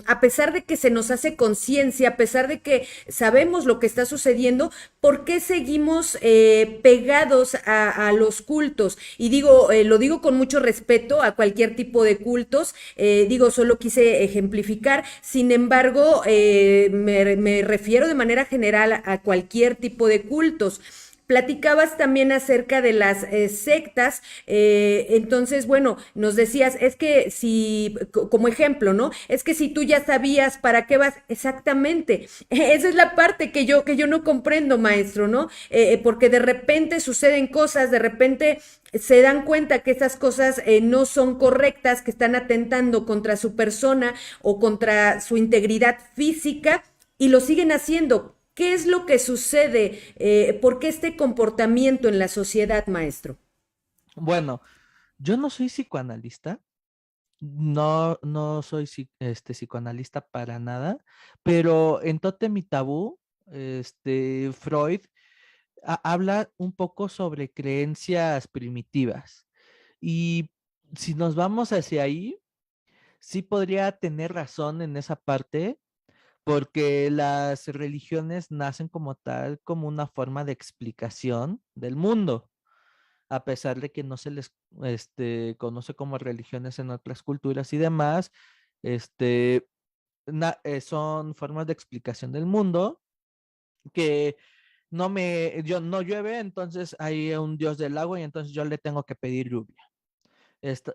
a pesar de que se nos hace conciencia, a pesar de que sabemos lo que está sucediendo, por qué seguimos pegados a los cultos? Y digo, lo digo con mucho respeto a cualquier tipo de cultos, digo, solo quise ejemplificar, sin embargo, me refiero de manera general a cualquier tipo de cultos. Platicabas también acerca de las sectas, entonces, bueno, nos decías, es que si, como ejemplo, ¿no? Es que si tú ya sabías para qué vas, exactamente, esa es la parte que yo no comprendo, maestro, ¿no? Porque de repente suceden cosas, de repente se dan cuenta que esas cosas no son correctas, que están atentando contra su persona o contra su integridad física y lo siguen haciendo. ¿Qué es lo que sucede? ¿Por qué este comportamiento en la sociedad, maestro? Bueno, yo no soy psicoanalista, no soy psicoanalista para nada, pero en Tótem y Tabú, Freud habla un poco sobre creencias primitivas. Y si nos vamos hacia ahí, sí podría tener razón en esa parte, porque las religiones nacen como tal, como una forma de explicación del mundo, a pesar de que no se les conoce como religiones en otras culturas y demás, este, son formas de explicación del mundo que no llueve, entonces hay un dios del agua y entonces yo le tengo que pedir lluvia.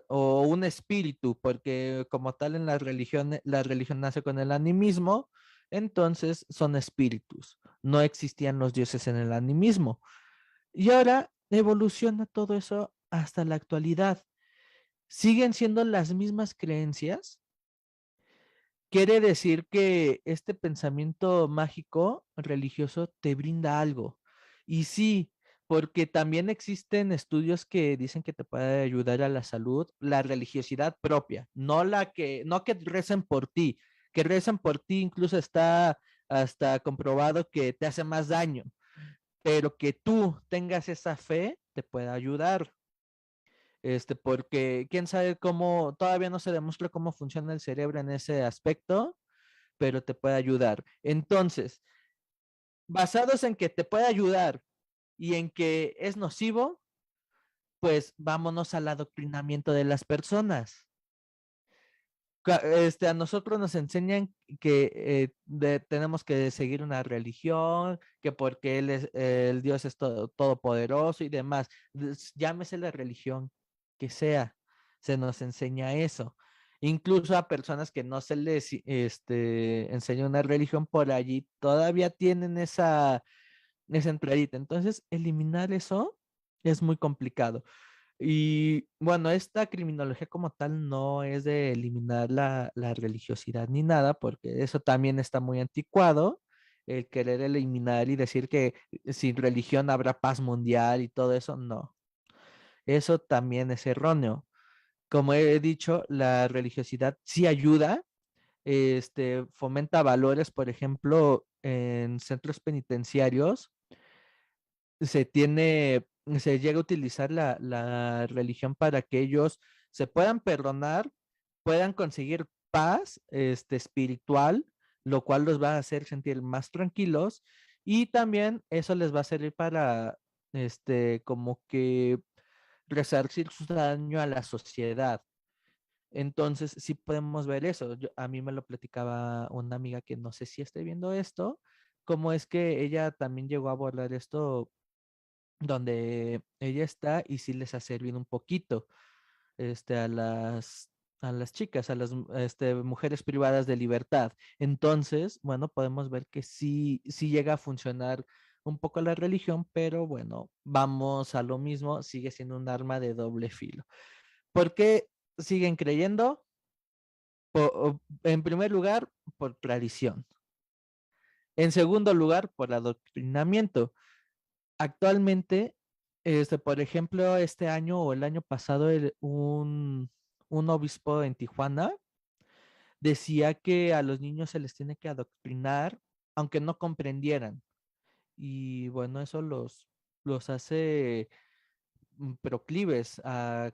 O un espíritu, porque como tal en las religiones, la religión nace con el animismo, entonces son espíritus. No existían los dioses en el animismo. Y ahora evoluciona todo eso hasta la actualidad. Siguen siendo las mismas creencias. Quiere decir que este pensamiento mágico religioso te brinda algo. Y sí, porque también existen estudios que dicen que te puede ayudar a la salud, la religiosidad propia, no que recen por ti, que recen por ti incluso está hasta comprobado que te hace más daño, pero que tú tengas esa fe te puede ayudar. Porque quién sabe cómo, todavía no se demuestra cómo funciona el cerebro en ese aspecto, pero te puede ayudar. Entonces, basados en que te puede ayudar y en que es nocivo, pues vámonos al adoctrinamiento de las personas. A nosotros nos enseñan que tenemos que seguir una religión, que porque el Dios es todopoderoso y demás. Llámese la religión que sea, se nos enseña eso. Incluso a personas que no se les enseña una religión por allí, todavía tienen esa entradita. Entonces, eliminar eso es muy complicado. Y bueno, esta criminología como tal no es de eliminar la religiosidad ni nada, porque eso también está muy anticuado, el querer eliminar y decir que sin religión habrá paz mundial y todo eso, no. Eso también es erróneo. Como he dicho, la religiosidad sí ayuda, fomenta valores, por ejemplo, en centros penitenciarios se tiene, se llega a utilizar la religión para que ellos se puedan perdonar, puedan conseguir paz, espiritual, lo cual los va a hacer sentir más tranquilos y también eso les va a servir para, como que resarcir su daño a la sociedad. Entonces, sí podemos ver eso. A mí me lo platicaba una amiga que no sé si esté viendo esto, cómo es que ella también llegó a abordar esto donde ella está y sí les ha servido un poquito a las chicas, a las mujeres privadas de libertad. Entonces, bueno, podemos ver que sí llega a funcionar un poco la religión, pero bueno, vamos a lo mismo, sigue siendo un arma de doble filo. ¿Por qué siguen creyendo? En primer lugar, por tradición. En segundo lugar, por adoctrinamiento. Actualmente, por ejemplo, este año o el año pasado, un obispo en Tijuana decía que a los niños se les tiene que adoctrinar, aunque no comprendieran. Y bueno, eso los hace proclives a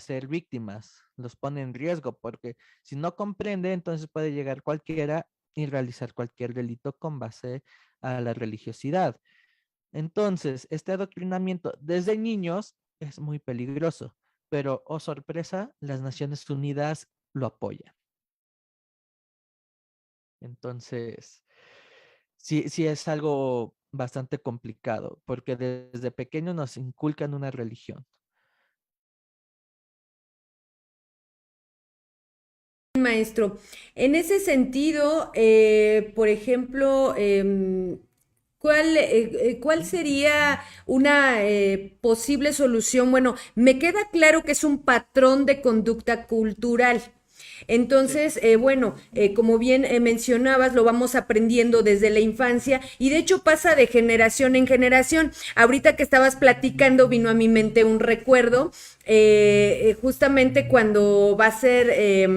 ser víctimas, los pone en riesgo, porque si no comprende, entonces puede llegar cualquiera y realizar cualquier delito con base a la religiosidad. Entonces, este adoctrinamiento desde niños es muy peligroso, pero, oh sorpresa, las Naciones Unidas lo apoyan. Entonces, sí es algo bastante complicado, porque desde pequeños nos inculcan una religión. Maestro, en ese sentido, por ejemplo, ¿cuál sería una posible solución? Bueno, me queda claro que es un patrón de conducta cultural. Sí. Entonces, bueno, como bien mencionabas, lo vamos aprendiendo desde la infancia y de hecho pasa de generación en generación. Ahorita que estabas platicando vino a mi mente un recuerdo, justamente cuando va a ser,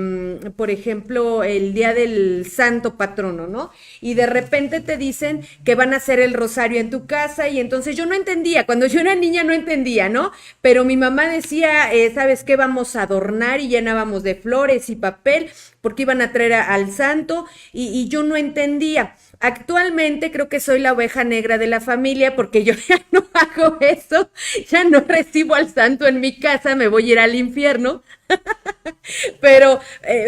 por ejemplo, el Día del Santo Patrono, ¿no? Y de repente te dicen que van a hacer el rosario en tu casa y entonces yo no entendía, cuando yo era niña no entendía, ¿no? Pero mi mamá decía, ¿sabes qué? Vamos a adornar y llenábamos de flores y papel porque iban a traer al santo y yo no entendía. Actualmente creo que soy la oveja negra de la familia porque yo ya no hago eso, ya no recibo al santo en mi casa, me voy a ir al infierno. Pero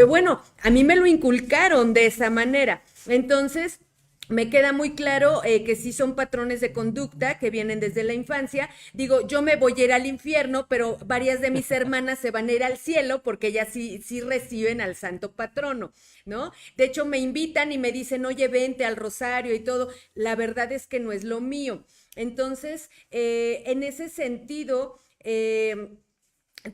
bueno, a mí me lo inculcaron de esa manera. Entonces, me queda muy claro que sí son patrones de conducta que vienen desde la infancia. Digo, yo me voy a ir al infierno, pero varias de mis hermanas se van a ir al cielo porque ellas sí reciben al santo patrono, ¿no? De hecho, me invitan y me dicen, oye, vente al rosario y todo. La verdad es que no es lo mío. Entonces, en ese sentido,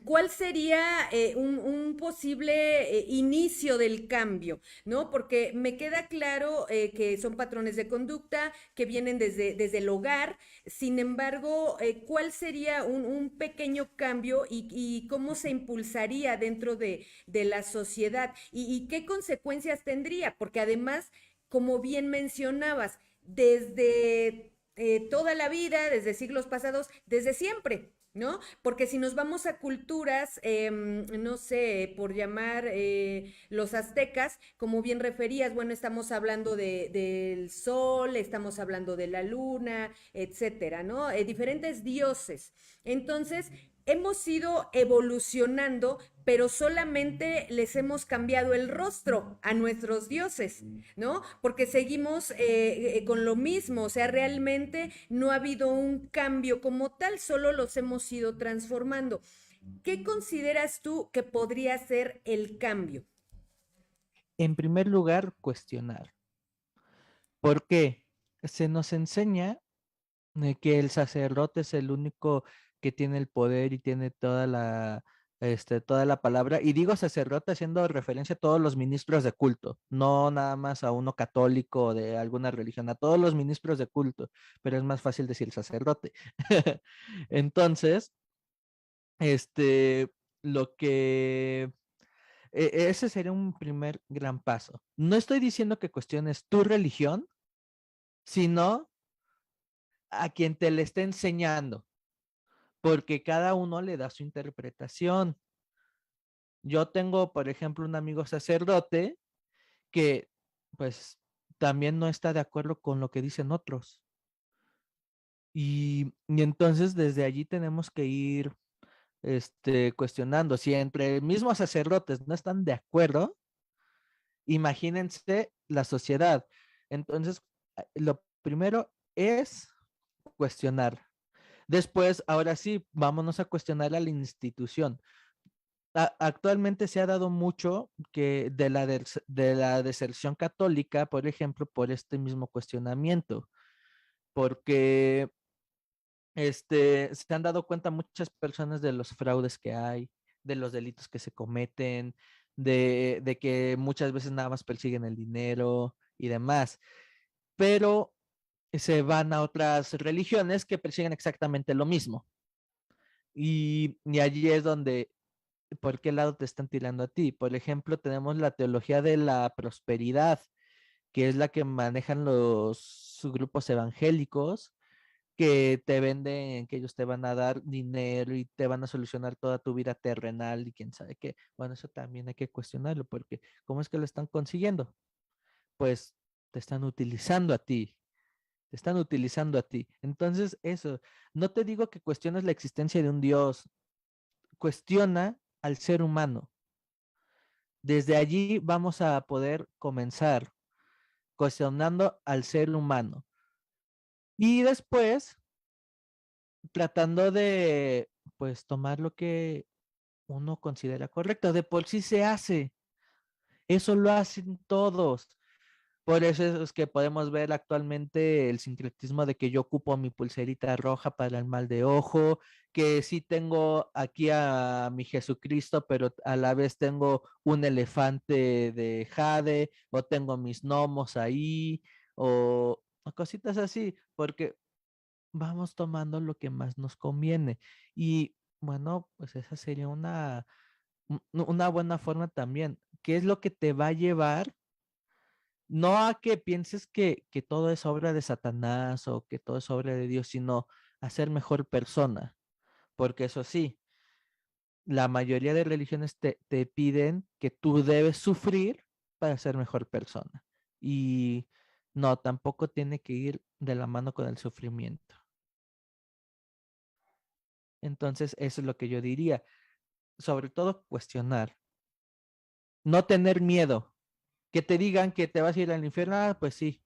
¿cuál sería un posible inicio del cambio? ¿No? Porque me queda claro que son patrones de conducta que vienen desde el hogar. Sin embargo, ¿cuál sería un pequeño cambio y cómo se impulsaría dentro de la sociedad? Y qué consecuencias tendría? Porque además, como bien mencionabas, desde toda la vida, desde siglos pasados, desde siempre, ¿no? Porque si nos vamos a culturas, no sé, por llamar los aztecas, como bien referías, bueno, estamos hablando del sol, estamos hablando de la luna, etcétera, ¿no? Diferentes dioses. Entonces, hemos ido evolucionando, pero solamente les hemos cambiado el rostro a nuestros dioses, ¿no? Porque seguimos con lo mismo, o sea, realmente no ha habido un cambio como tal, solo los hemos ido transformando. ¿Qué consideras tú que podría ser el cambio? En primer lugar, cuestionar. ¿Por qué? Se nos enseña que el sacerdote es el único que tiene el poder y tiene toda la palabra. Y digo sacerdote haciendo referencia a todos los ministros de culto, no nada más a uno católico o de alguna religión, a todos los ministros de culto, pero es más fácil decir sacerdote. Entonces, este, lo que ese sería un primer gran paso. No estoy diciendo que cuestiones tu religión, sino a quien te le esté enseñando, porque cada uno le da su interpretación. Yo tengo, por ejemplo, un amigo sacerdote que, pues, también no está de acuerdo con lo que dicen otros. Y entonces desde allí tenemos que ir, cuestionando. Si entre mismos sacerdotes no están de acuerdo, imagínense la sociedad. Entonces, lo primero es cuestionar. Después, ahora sí, vámonos a cuestionar a la institución. Actualmente se ha dado mucho que de la deserción católica, por ejemplo, por este mismo cuestionamiento, porque se han dado cuenta muchas personas de los fraudes que hay, de los delitos que se cometen, de que muchas veces nada más persiguen el dinero y demás, pero se van a otras religiones que persiguen exactamente lo mismo. Y allí es donde por qué lado te están tirando a ti. Por ejemplo, tenemos la teología de la prosperidad, que es la que manejan los grupos evangélicos, que te venden, que ellos te van a dar dinero y te van a solucionar toda tu vida terrenal y quién sabe qué. Bueno, eso también hay que cuestionarlo, porque ¿cómo es que lo están consiguiendo? Pues te están utilizando a ti. Te están utilizando a ti. Entonces, eso, no te digo que cuestiones la existencia de un Dios, cuestiona al ser humano. Desde allí vamos a poder comenzar cuestionando al ser humano y después tratando de, pues, tomar lo que uno considera correcto. De por sí se hace, eso lo hacen todos. Por eso es que podemos ver actualmente el sincretismo de que yo ocupo mi pulserita roja para el mal de ojo, que sí tengo aquí a mi Jesucristo, pero a la vez tengo un elefante de jade, o tengo mis gnomos ahí, o cositas así, porque vamos tomando lo que más nos conviene. Y bueno, pues esa sería una buena forma también. ¿Qué es lo que te va a llevar? No a que pienses que todo es obra de Satanás o que todo es obra de Dios, sino a ser mejor persona. Porque eso sí, la mayoría de religiones te piden que tú debes sufrir para ser mejor persona. Y no, tampoco tiene que ir de la mano con el sufrimiento. Entonces, eso es lo que yo diría. Sobre todo, cuestionar. No tener miedo. Que te digan que te vas a ir al infierno, pues sí,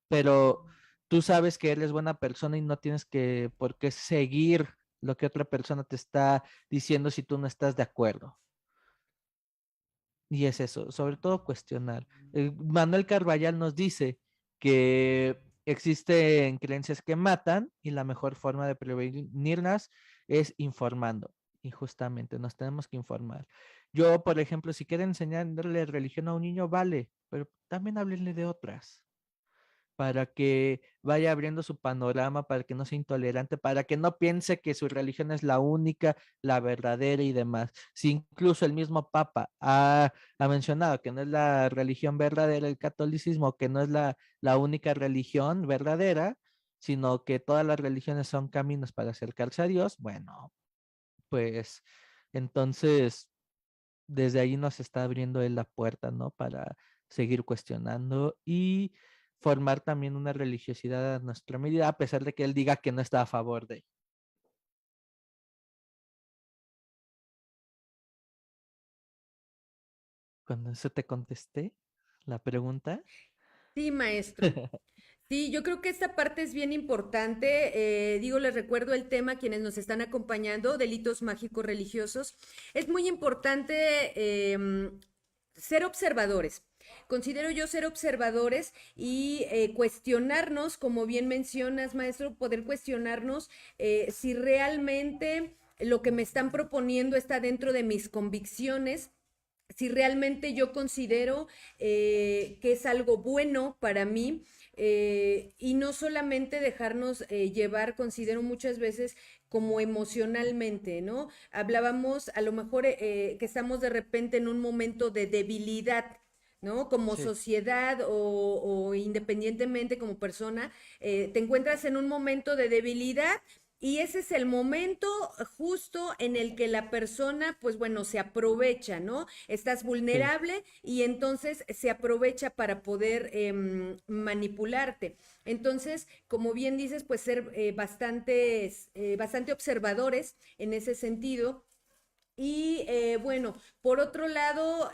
pero tú sabes que eres buena persona y no tienes que por qué seguir lo que otra persona te está diciendo si tú no estás de acuerdo. Y es eso, sobre todo cuestionar. Manuel Carvajal nos dice que existen creencias que matan y la mejor forma de prevenirlas es informando. Y justamente nos tenemos que informar. Yo, por ejemplo, si quiero enseñarle religión a un niño, vale, pero también háblenle de otras para que vaya abriendo su panorama, para que no sea intolerante, para que no piense que su religión es la única, la verdadera y demás. Si incluso el mismo Papa ha mencionado que no es la religión verdadera el catolicismo, que no es la única religión verdadera, sino que todas las religiones son caminos para acercarse a Dios, bueno, pues entonces desde ahí nos está abriendo él la puerta, ¿no? Para seguir cuestionando y formar también una religiosidad a nuestra medida, a pesar de que él diga que no está a favor de. Cuando eso te contesté la pregunta. Sí, maestro. Sí, yo creo que esta parte es bien importante. Digo, les recuerdo el tema a quienes nos están acompañando, delitos mágicos religiosos. Es muy importante ser observadores. Considero yo ser observadores y cuestionarnos, como bien mencionas, maestro, poder cuestionarnos si realmente lo que me están proponiendo está dentro de mis convicciones, si realmente yo considero que es algo bueno para mí, y no solamente dejarnos llevar, considero muchas veces como emocionalmente, ¿no? Hablábamos a lo mejor que estamos de repente en un momento de debilidad, ¿no? Como Sí, sociedad o independientemente como persona, te encuentras en un momento de debilidad y ese es el momento justo en el que la persona, pues bueno, se aprovecha, ¿no? Estás sí. vulnerable y entonces se aprovecha para poder manipularte. Entonces, como bien dices, pues ser bastante observadores en ese sentido. Y bueno, por otro lado,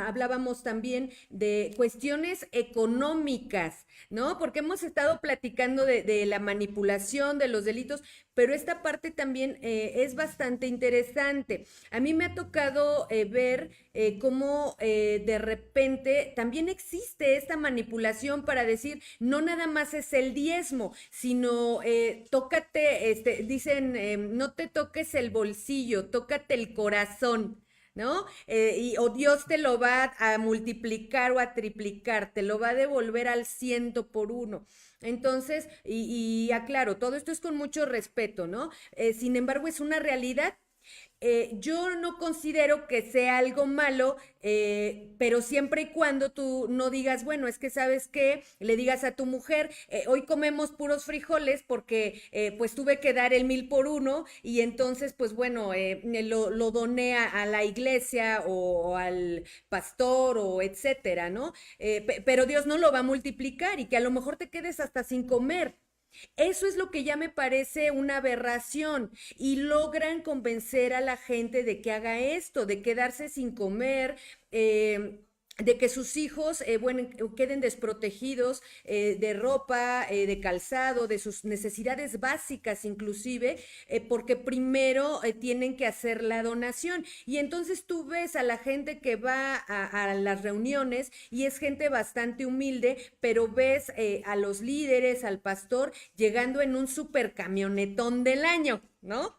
hablábamos también de cuestiones económicas, ¿no? Porque hemos estado platicando de la manipulación, de los delitos, pero esta parte también es bastante interesante. A mí me ha tocado ver cómo de repente también existe esta manipulación para decir, no nada más es el diezmo, sino tócate, dicen, no te toques el bolsillo, tócate el corazón. ¿No? O Dios te lo va a multiplicar o a triplicar, te lo va a devolver al 100 por 1. Entonces, y aclaro, todo esto es con mucho respeto, ¿no? Sin embargo, es una realidad. Yo no considero que sea algo malo, pero siempre y cuando tú no digas, bueno, es que sabes qué, le digas a tu mujer, hoy comemos puros frijoles porque pues tuve que dar el 1000 por 1 y entonces pues bueno, lo doné a la iglesia o al pastor o etcétera, ¿no? Pero Dios no lo va a multiplicar y que a lo mejor te quedes hasta sin comer. Eso es lo que ya me parece una aberración y logran convencer a la gente de que haga esto, de quedarse sin comer, de que sus hijos bueno, queden desprotegidos de ropa, de calzado, de sus necesidades básicas inclusive, porque primero tienen que hacer la donación. Y entonces tú ves a la gente que va a las reuniones y es gente bastante humilde, pero ves a los líderes, al pastor, llegando en un super camionetón del año, ¿no?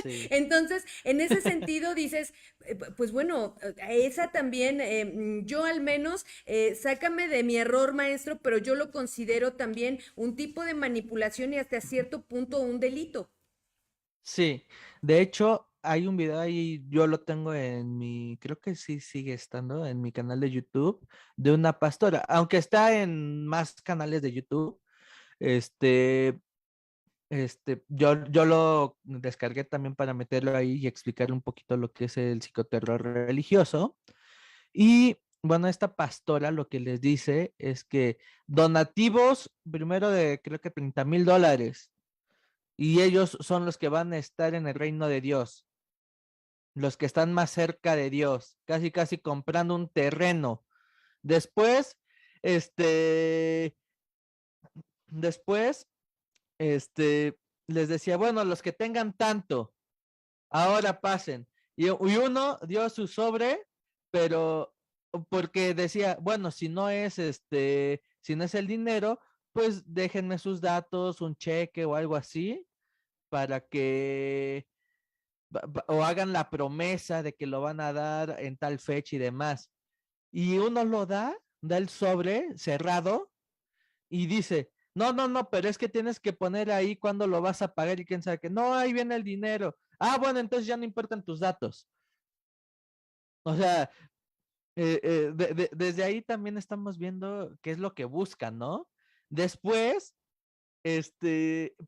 Sí. Entonces, en ese sentido dices, pues bueno, esa también, yo al menos, sácame de mi error, maestro, pero yo lo considero también un tipo de manipulación y hasta cierto punto un delito. Sí, de hecho, hay un video ahí, yo lo tengo en mi, creo que sí sigue estando en mi canal de YouTube, de una pastora, aunque está en más canales de YouTube, este, yo lo descargué también para meterlo ahí y explicarle un poquito lo que es el psicoterror religioso. Y bueno, esta pastora lo que les dice es que donativos, primero de creo que $30,000, y ellos son los que van a estar en el reino de Dios, los que están más cerca de Dios, casi casi comprando un terreno. Después, este, después, les decía, bueno, los que tengan tanto, ahora pasen. Y uno dio su sobre, pero porque decía, bueno, si no es el dinero, pues déjenme sus datos, un cheque o algo así, para que o hagan la promesa de que lo van a dar en tal fecha y demás. Y uno lo da el sobre cerrado y dice, no, no, no, pero es que tienes que poner ahí cuándo lo vas a pagar y quién sabe que, no, ahí viene el dinero. Ah, bueno, entonces ya no importan tus datos. O sea, desde ahí también estamos viendo qué es lo que buscan, ¿no? Después,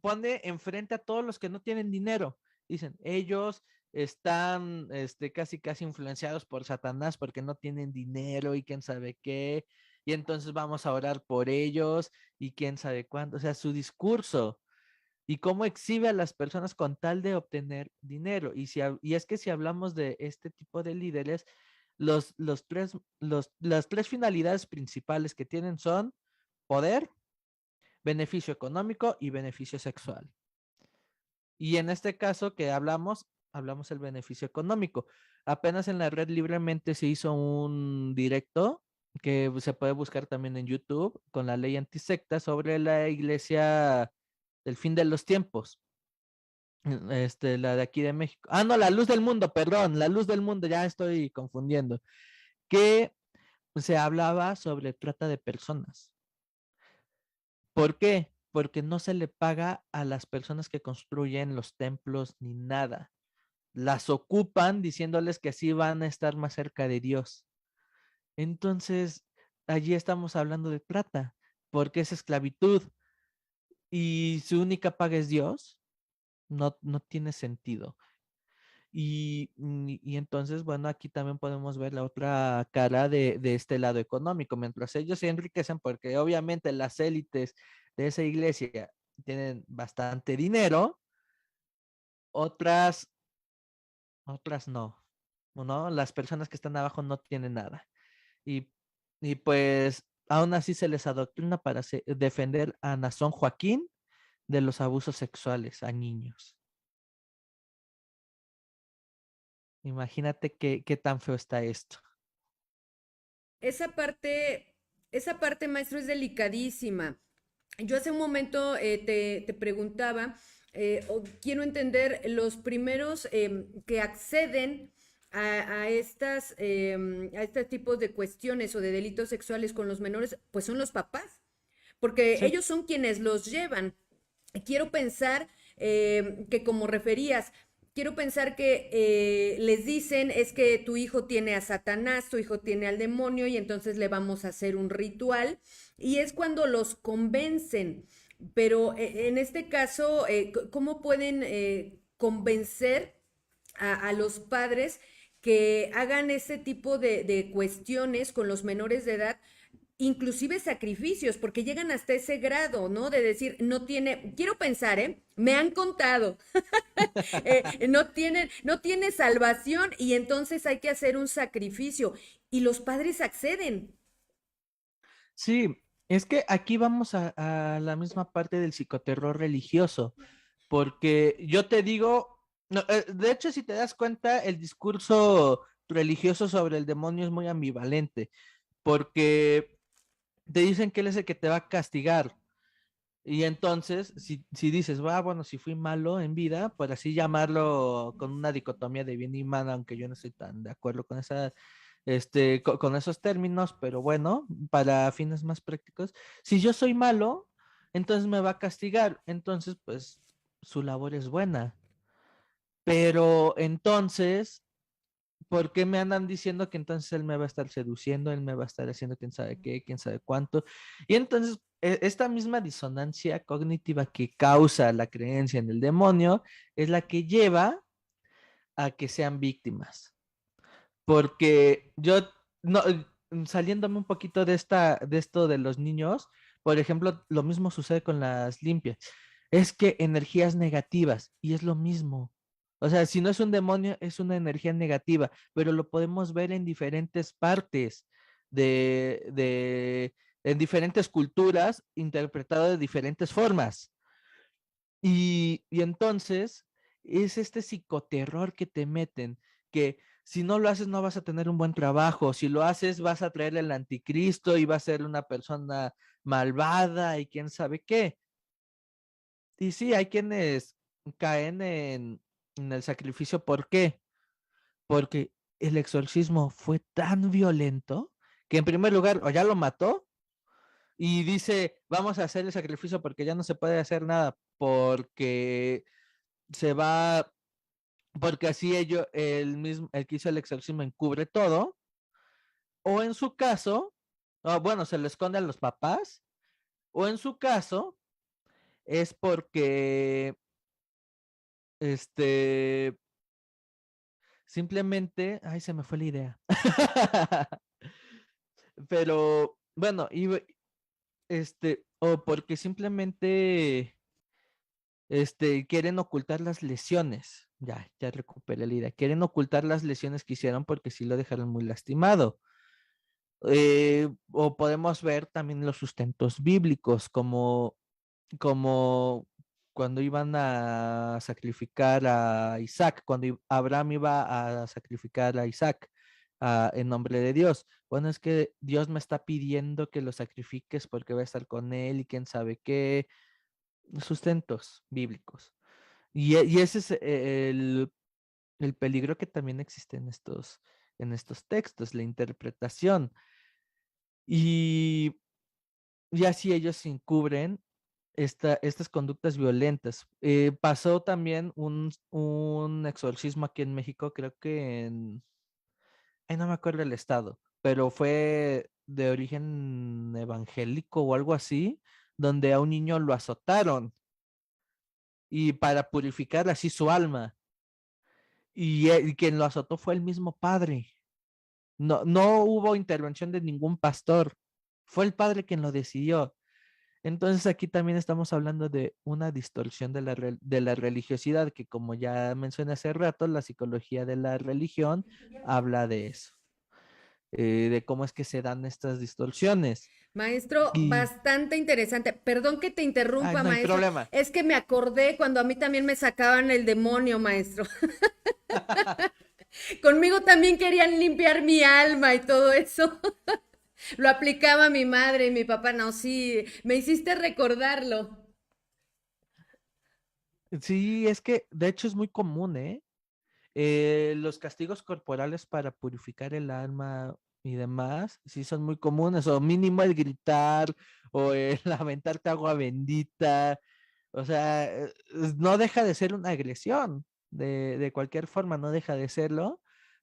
pone enfrente a todos los que no tienen dinero. Dicen, ellos están, casi, casi influenciados por Satanás porque no tienen dinero y quién sabe qué. Y entonces vamos a orar por ellos y quién sabe cuándo. O sea, su discurso y cómo exhibe a las personas con tal de obtener dinero. Y es que si hablamos de este tipo de líderes, las tres finalidades principales que tienen son poder, beneficio económico y beneficio sexual. Y en este caso que hablamos, hablamos del beneficio económico. Apenas en la red libremente se hizo un directo que se puede buscar también en YouTube con la ley antisecta sobre la iglesia del fin de los tiempos. La de aquí de México. Ah, no, la luz del mundo, perdón, la luz del mundo, ya estoy confundiendo. Que se hablaba sobre trata de personas. ¿Por qué? Porque no se le paga a las personas que construyen los templos ni nada. Las ocupan diciéndoles que así van a estar más cerca de Dios. Entonces, allí estamos hablando de trata, porque es esclavitud y su única paga es Dios, no tiene sentido. Y entonces, bueno, aquí también podemos ver la otra cara de este lado económico. Mientras ellos se enriquecen, porque obviamente las élites de esa iglesia tienen bastante dinero, otras, otras no, las personas que están abajo no tienen nada. Y, y pues aún así se les adoctrina para defender a Nazón Joaquín de los abusos sexuales a niños. Imagínate qué tan feo está esto. Esa parte, esa parte, maestro, es delicadísima. Yo hace un momento te preguntaba, o quiero entender, los primeros que acceden a este tipo de cuestiones o de delitos sexuales con los menores, pues son los papás, porque Sí, ellos son quienes los llevan. Quiero pensar que como referías, quiero pensar que les dicen es que tu hijo tiene a Satanás, tu hijo tiene al demonio y entonces le vamos a hacer un ritual y es cuando los convencen. Pero en este caso, ¿cómo pueden convencer a los padres que hagan ese tipo de cuestiones con los menores de edad, inclusive sacrificios, porque llegan hasta ese grado, ¿no? De decir, no tiene, quiero pensar, ¿eh? Me han contado, no tiene salvación y entonces hay que hacer un sacrificio y los padres acceden. sí, es que aquí vamos a la misma parte del psicoterror religioso, porque yo te digo, no, de hecho, si te das cuenta, el discurso religioso sobre el demonio es muy ambivalente, porque te dicen que él es el que te va a castigar. Y entonces, si dices, bueno, si fui malo en vida, por así llamarlo con una dicotomía de bien y mal, aunque yo no estoy tan de acuerdo con con esos términos, pero bueno, para fines más prácticos, si yo soy malo, entonces me va a castigar. Entonces, pues, su labor es buena. Pero entonces, ¿por qué me andan diciendo que entonces él me va a estar seduciendo, él me va a estar haciendo quién sabe qué, quién sabe cuánto? Y entonces, esta misma disonancia cognitiva que causa la creencia en el demonio es la que lleva a que sean víctimas. Porque yo, no, saliéndome un poquito de esto de los niños, por ejemplo, lo mismo sucede con las limpias. Es que energías negativas, y es lo mismo. O sea, si no es un demonio, es una energía negativa, pero lo podemos ver en diferentes partes en diferentes culturas, interpretado de diferentes formas. Y entonces es este psicoterror que te meten, que si no lo haces no vas a tener un buen trabajo, si lo haces vas a traer el anticristo y vas a ser una persona malvada y quién sabe qué. Y sí, hay quienes caen en el sacrificio. ¿Por qué? Porque el exorcismo fue tan violento que en primer lugar o ya lo mató y dice, vamos a hacer el sacrificio porque ya no se puede hacer nada, porque se va, porque así el que hizo el exorcismo encubre todo, o en su caso, bueno, se lo esconde a los papás, o en su caso es porque, este, simplemente, ay, se me fue la idea. Pero, bueno, o porque simplemente, quieren ocultar las lesiones. Ya recuperé la idea. Quieren ocultar las lesiones que hicieron porque sí lo dejaron muy lastimado. O podemos ver también los sustentos bíblicos, como cuando iban a sacrificar a Isaac, cuando Abraham iba a sacrificar a Isaac en nombre de Dios. Bueno, es que Dios me está pidiendo que lo sacrifiques porque voy a estar con él y quién sabe qué, sustentos bíblicos. Y ese es el peligro que también existe en estos textos, la interpretación. Y, y así ellos encubren estas conductas violentas. Pasó también un exorcismo aquí en México, creo que ay, no me acuerdo el estado, pero fue de origen evangélico o algo así, donde a un niño lo azotaron y para purificar así su alma. Y quien lo azotó fue el mismo padre. No, no hubo intervención de ningún pastor. Fue el padre quien lo decidió. Entonces aquí también estamos hablando de una distorsión de la religiosidad, que como ya mencioné hace rato, la psicología de la religión habla de eso, de cómo es que se dan estas distorsiones. Maestro, Y, bastante interesante. Perdón que te ay, interrumpa, no hay maestro. problema. Es que me acordé cuando a mí también me sacaban el demonio, maestro. Conmigo también querían limpiar mi alma y todo eso. Lo aplicaba mi madre y mi papá. No, sí, me hiciste recordarlo. Sí, es que de hecho es muy común, ¿eh? Los castigos corporales para purificar el alma y demás, sí son muy comunes, o mínimo el gritar o el aventarte agua bendita, o sea, no deja de ser una agresión, de cualquier forma no deja de serlo,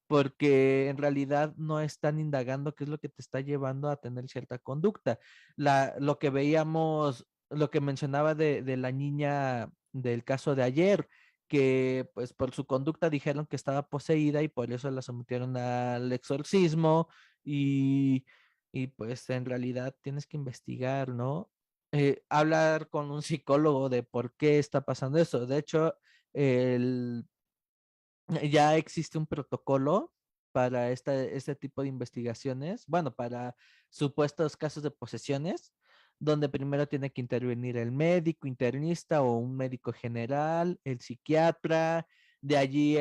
porque en realidad no están indagando qué es lo que te está llevando a tener cierta conducta. Lo que veíamos, lo que mencionaba de la niña del caso de ayer, que pues por su conducta dijeron que estaba poseída y por eso la sometieron al exorcismo y, y pues en realidad tienes que investigar, ¿no? Hablar con un psicólogo de por qué está pasando eso. De hecho, el, ya existe un protocolo para este tipo de investigaciones, bueno, para supuestos casos de posesiones, donde primero tiene que intervenir el médico internista o un médico general, el psiquiatra, de allí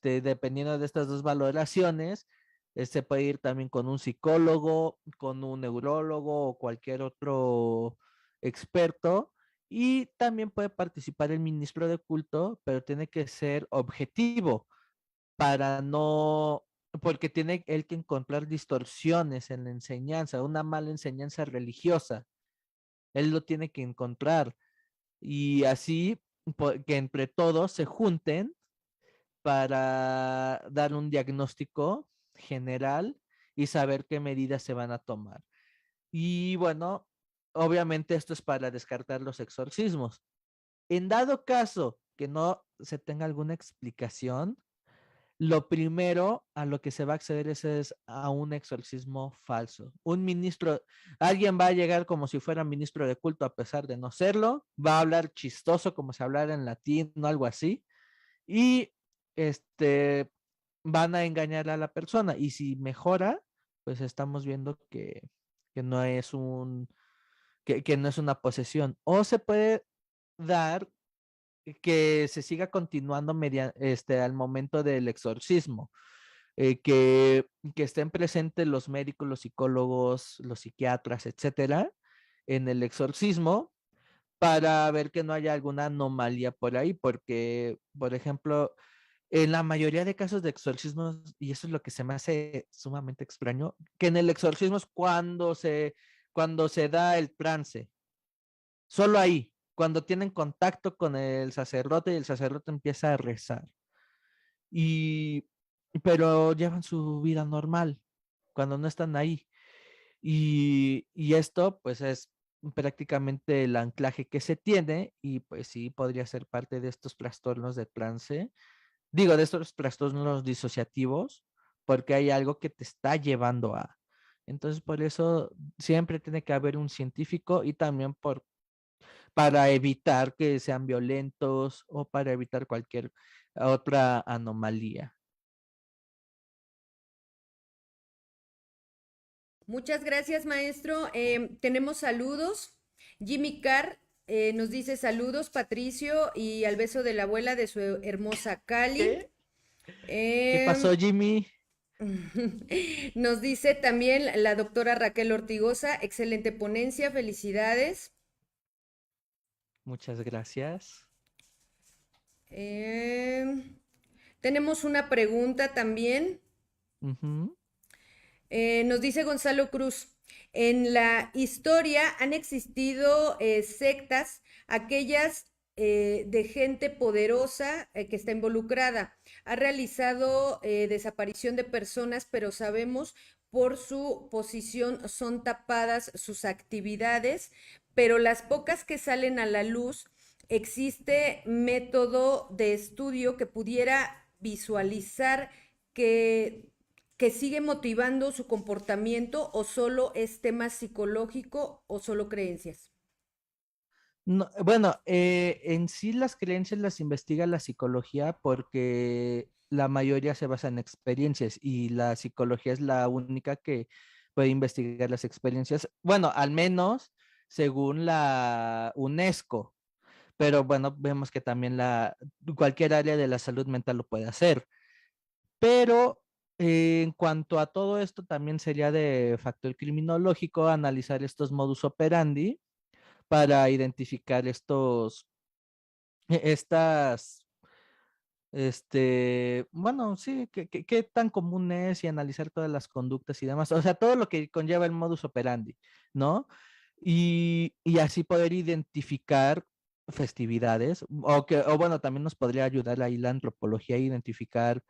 dependiendo de estas dos valoraciones, se puede ir también con un psicólogo, con un neurólogo o cualquier otro experto y también puede participar el ministro de culto, pero tiene que ser objetivo para no, porque tiene él que encontrar distorsiones en la enseñanza, una mala enseñanza religiosa. Él lo tiene que encontrar y así que entre todos se junten para dar un diagnóstico general y saber qué medidas se van a tomar. Y bueno, obviamente esto es para descartar los exorcismos. En dado caso que no se tenga alguna explicación, lo primero a lo que se va a acceder es a un exorcismo falso. Un ministro, alguien va a llegar como si fuera ministro de culto a pesar de no serlo, va a hablar chistoso como si hablara en latín o algo así, y este van a engañar a la persona. Y si mejora, pues estamos viendo que no es que no es una posesión. O se puede dar que se siga continuando al momento del exorcismo, que estén presentes los médicos, los psicólogos, los psiquiatras, etcétera, en el exorcismo para ver que no haya alguna anomalía por ahí, porque, por ejemplo, en la mayoría de casos de exorcismos, y eso es lo que se me hace sumamente extraño, que en el exorcismo es cuando se da el trance, solo ahí, cuando tienen contacto con el sacerdote y el sacerdote empieza a rezar. Y, pero llevan su vida normal cuando no están ahí. Y esto, pues, es prácticamente el anclaje que se tiene y pues sí podría ser parte de estos trastornos de trance, digo, de estos trastornos disociativos, porque hay algo que te está llevando a. Entonces, por eso siempre tiene que haber un científico y también para evitar que sean violentos o para evitar cualquier otra anomalía. Muchas gracias, maestro. Tenemos saludos. Jimmy Carr Nos dice saludos Patricio y al beso de la abuela de su hermosa Cali. ¿Qué? ¿Qué pasó, Em, Jimmy? Nos dice también la doctora Raquel Ortigosa, excelente ponencia, felicidades. Muchas gracias. Em, Tenemos una pregunta también. Ujú. Nos dice Gonzalo Cruz, en la historia han existido sectas, aquellas de gente poderosa que está involucrada. Ha realizado desaparición de personas, pero sabemos por su posición son tapadas sus actividades, pero las pocas que salen a la luz, existe método de estudio que pudiera visualizar que sigue motivando su comportamiento o solo es tema psicológico o solo creencias. No, bueno, en sí las creencias las investiga la psicología porque la mayoría se basa en experiencias y la psicología es la única que puede investigar las experiencias, bueno, al menos según la UNESCO, pero bueno, vemos que también cualquier área de la salud mental lo puede hacer, pero en cuanto a todo esto también sería de factor criminológico analizar estos modus operandi para identificar estas, bueno, sí, qué tan común es y analizar todas las conductas y demás, o sea, todo lo que conlleva el modus operandi, ¿no? Y así poder identificar festividades, o bueno, también nos podría ayudar ahí la antropología a identificar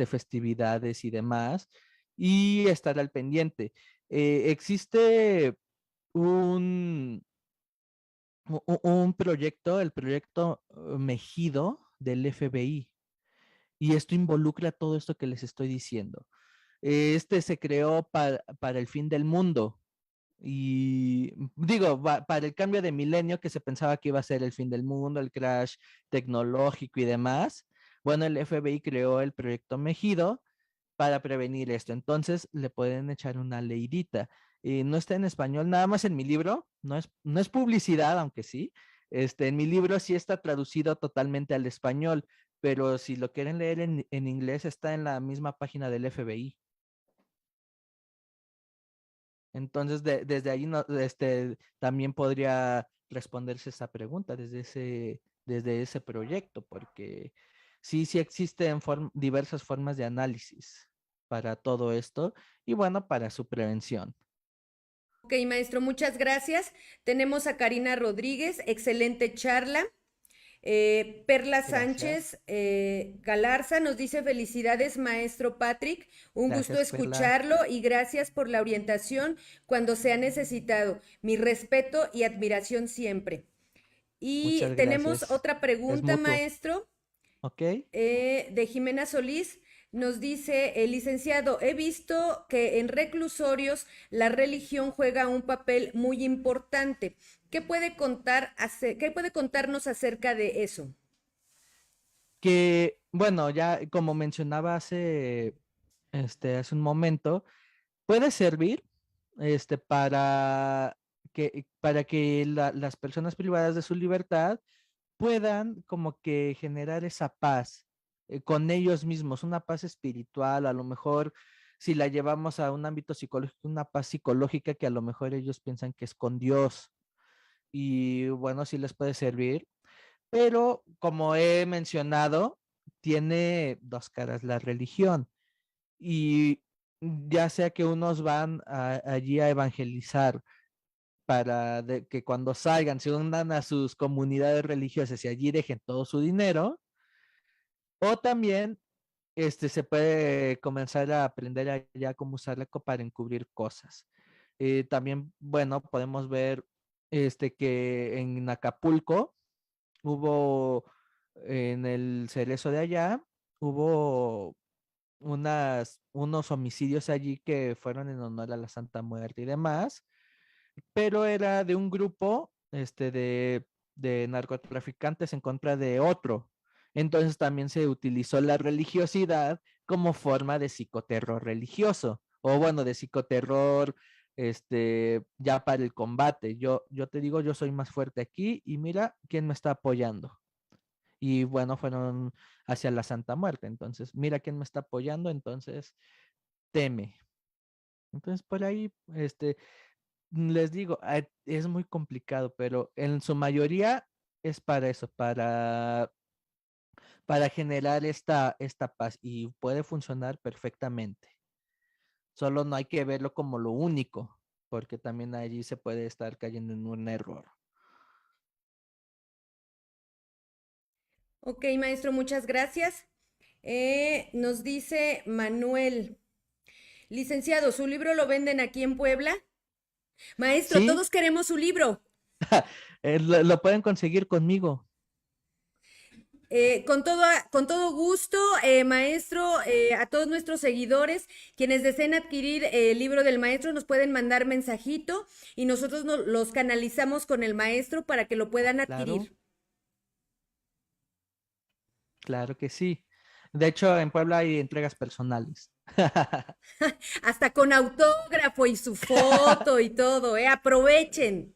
festividades y demás, y estar al pendiente. Existe un, un proyecto, el proyecto Mejido del FBI, y esto involucra todo esto que les estoy diciendo. Este se creó para el fin del mundo y digo, para el cambio de milenio que se pensaba que iba a ser el fin del mundo, el crash tecnológico y demás. Bueno, el FBI creó el proyecto Mejido para prevenir esto. Entonces le pueden echar una leidita. No está en español, nada más en mi libro, no es publicidad, aunque sí. En mi libro sí está traducido totalmente al español, pero si lo quieren leer en inglés, está en la misma página del FBI. Entonces, desde ahí también podría responderse esa pregunta desde ese proyecto, porque sí existen diversas formas de análisis para todo esto y bueno, para su prevención. Ok, maestro, muchas gracias. Tenemos a Karina Rodríguez, excelente charla. Perla Gracias. Sánchez Galarza nos dice felicidades, maestro Patrick. Un gusto Gracias, Perla. escucharlo y gracias por la orientación cuando se ha necesitado. Mi respeto y admiración siempre. Y Muchas tenemos gracias. otra Es pregunta, mutuo. maestro. ¿Ok? De Jimena Solís nos dice, el licenciado, he visto que en reclusorios la religión juega un papel muy importante. ¿Qué puede contarnos acerca de eso? Que, bueno, ya como mencionaba hace un momento, puede servir para que las personas privadas de su libertad puedan como que generar esa paz con ellos mismos, una paz espiritual, a lo mejor si la llevamos a un ámbito psicológico, una paz psicológica que a lo mejor ellos piensan que es con Dios y bueno, sí les puede servir, pero como he mencionado, tiene dos caras la religión y ya sea que unos van allí a evangelizar para que cuando salgan se unan a sus comunidades religiosas y allí dejen todo su dinero, o también se puede comenzar a aprender ya cómo usarla para encubrir cosas. También, bueno, podemos ver que en Acapulco hubo, en el cerezo de allá, hubo unos homicidios allí que fueron en honor a la Santa Muerte y demás, pero era de un grupo de narcotraficantes en contra de otro. Entonces también se utilizó la religiosidad como forma de psicoterror religioso, o bueno, de psicoterror ya para el combate. Yo te digo, yo soy más fuerte aquí y mira quién me está apoyando. Y bueno, fueron hacia la Santa Muerte. Entonces, mira quién me está apoyando, entonces teme. Entonces, por ahí, les digo, es muy complicado, pero en su mayoría es para eso, para generar esta paz y puede funcionar perfectamente. Solo no hay que verlo como lo único, porque también allí se puede estar cayendo en un error. Ok, maestro, muchas gracias. Nos dice Manuel, licenciado, ¿su libro lo venden aquí en Puebla? Maestro, Sí, todos queremos su libro. lo pueden conseguir conmigo. Con todo gusto, maestro, a todos nuestros seguidores, quienes deseen adquirir el libro del maestro, nos pueden mandar mensajito y nosotros los canalizamos con el maestro para que lo puedan Claro, adquirir. claro que sí. De hecho, en Puebla hay entregas personales. Hasta con autógrafo y su foto y todo, ¿eh? Aprovechen.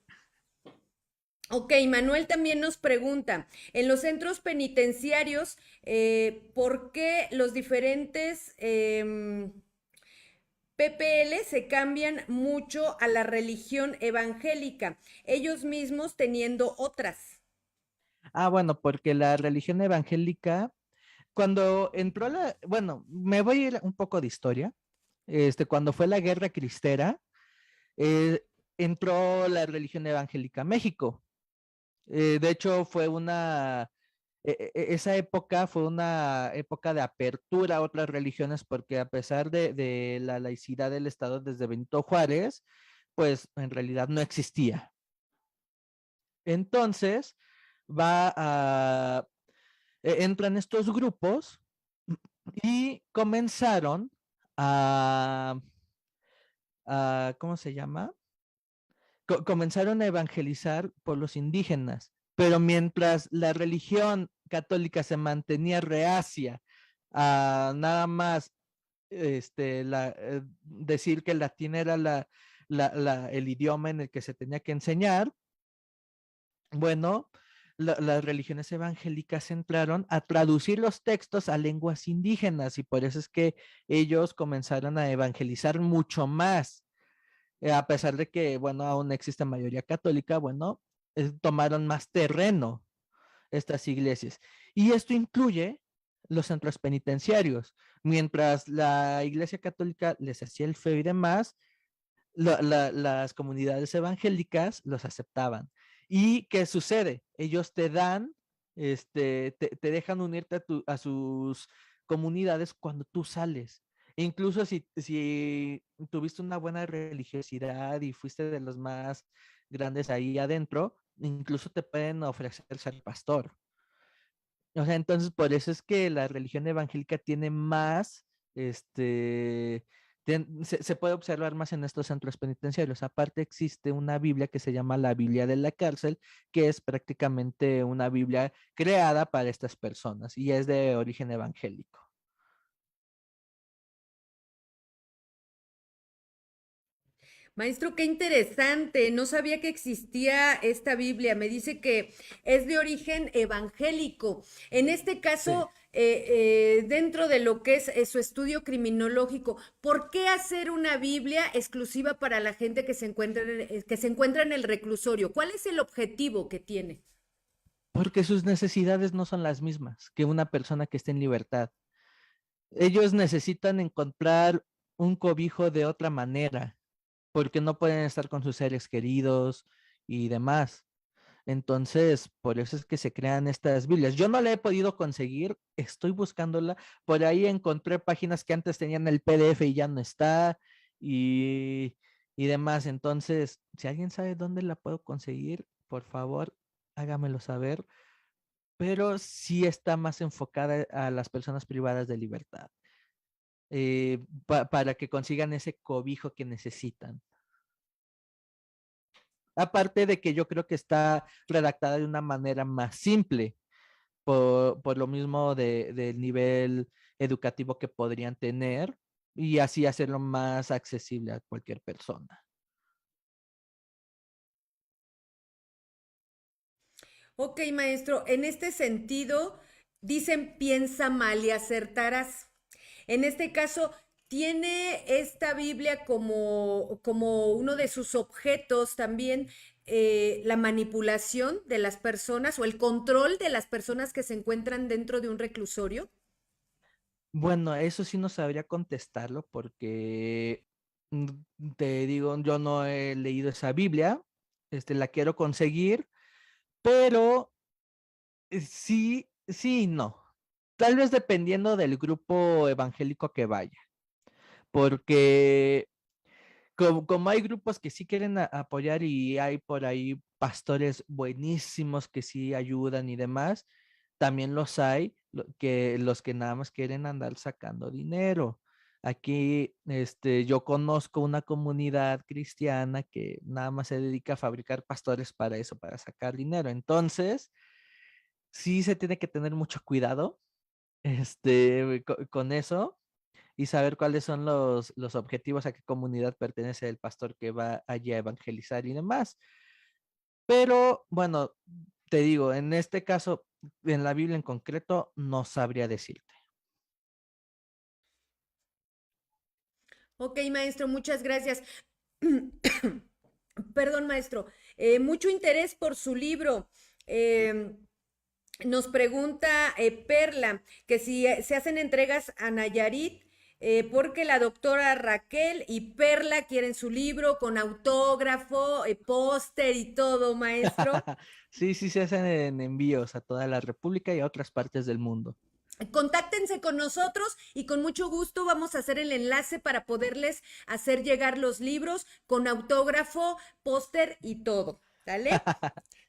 Ok, Manuel también nos pregunta, en los centros penitenciarios, ¿por qué los diferentes PPL se cambian mucho a la religión evangélica, ellos mismos teniendo otras? Ah, bueno, porque la religión evangélica, cuando entró bueno, me voy a ir un poco de historia. Cuando fue la Guerra Cristera, eh, entró la religión evangélica a México. De hecho, esa época fue una época de apertura a otras religiones porque a pesar de la laicidad del Estado desde Benito Juárez, pues en realidad no existía. Entonces, va a, entran estos grupos y comenzaron a, ¿cómo se llama? Comenzaron a evangelizar por los indígenas, pero mientras la religión católica se mantenía reacia a nada más decir que el latín era el idioma en el que se tenía que enseñar, bueno, las religiones evangélicas entraron a traducir los textos a lenguas indígenas y por eso es que ellos comenzaron a evangelizar mucho más a pesar de que, bueno, aún existe mayoría católica, bueno, tomaron más terreno estas iglesias. Y esto incluye los centros penitenciarios. Mientras la iglesia católica les hacía el feo y demás, las comunidades evangélicas los aceptaban. ¿Y qué sucede? Ellos te dan, te dejan unirte a sus comunidades cuando tú sales. Incluso si tuviste una buena religiosidad y fuiste de los más grandes ahí adentro, incluso te pueden ofrecer ser pastor. O sea, entonces por eso es que la religión evangélica tiene más, se puede observar más en estos centros penitenciarios. Aparte existe una Biblia que se llama la Biblia de la cárcel, que es prácticamente una Biblia creada para estas personas y es de origen evangélico. Maestro, qué interesante. No sabía que existía esta Biblia. Me dice que es de origen evangélico. En este Sí. caso, dentro de lo que es su estudio criminológico, ¿por qué hacer una Biblia exclusiva para la gente que se encuentra en el reclusorio? ¿Cuál es el objetivo que tiene? Porque sus necesidades no son las mismas que una persona que esté en libertad. Ellos necesitan encontrar un cobijo de otra manera porque no pueden estar con sus seres queridos y demás. Entonces, por eso es que se crean estas Biblias. Yo no la he podido conseguir, estoy buscándola. Por ahí encontré páginas que antes tenían el PDF y ya no está y, y demás. Entonces, si alguien sabe dónde la puedo conseguir, por favor, hágamelo saber. Pero sí está más enfocada a las personas privadas de libertad, para que consigan ese cobijo que necesitan. Aparte de que yo creo que está redactada de una manera más simple, por lo mismo del nivel educativo que podrían tener y así hacerlo más accesible a cualquier persona. Ok, maestro, en este sentido, dicen piensa mal y acertarás. En este caso, ¿tiene esta Biblia como uno de sus objetos también la manipulación de las personas o el control de las personas que se encuentran dentro de un reclusorio? Bueno, eso sí no sabría contestarlo porque te digo, yo no he leído esa Biblia, la quiero conseguir, pero sí, sí, y no. Tal vez dependiendo del grupo evangélico que vaya, porque como hay grupos que sí quieren apoyar y hay por ahí pastores buenísimos que sí ayudan y demás, también los hay que los que nada más quieren andar sacando dinero. Aquí, yo conozco una comunidad cristiana que nada más se dedica a fabricar pastores para eso, para sacar dinero. Entonces, sí se tiene que tener mucho cuidado, con eso y saber cuáles son los objetivos, a qué comunidad pertenece el pastor que va allí a evangelizar y demás. Pero bueno, te digo, en este caso, en la Biblia en concreto, no sabría decirte. Ok, maestro, muchas gracias. Perdón, maestro. Mucho interés por su libro. Eh, Nos pregunta Perla que si se hacen entregas a Nayarit, porque la doctora Raquel y Perla quieren su libro con autógrafo, póster y todo, maestro. Sí, sí se hacen en envíos a toda la República y a otras partes del mundo. Contáctense con nosotros y con mucho gusto vamos a hacer el enlace para poderles hacer llegar los libros con autógrafo, póster y todo. ¿Sale?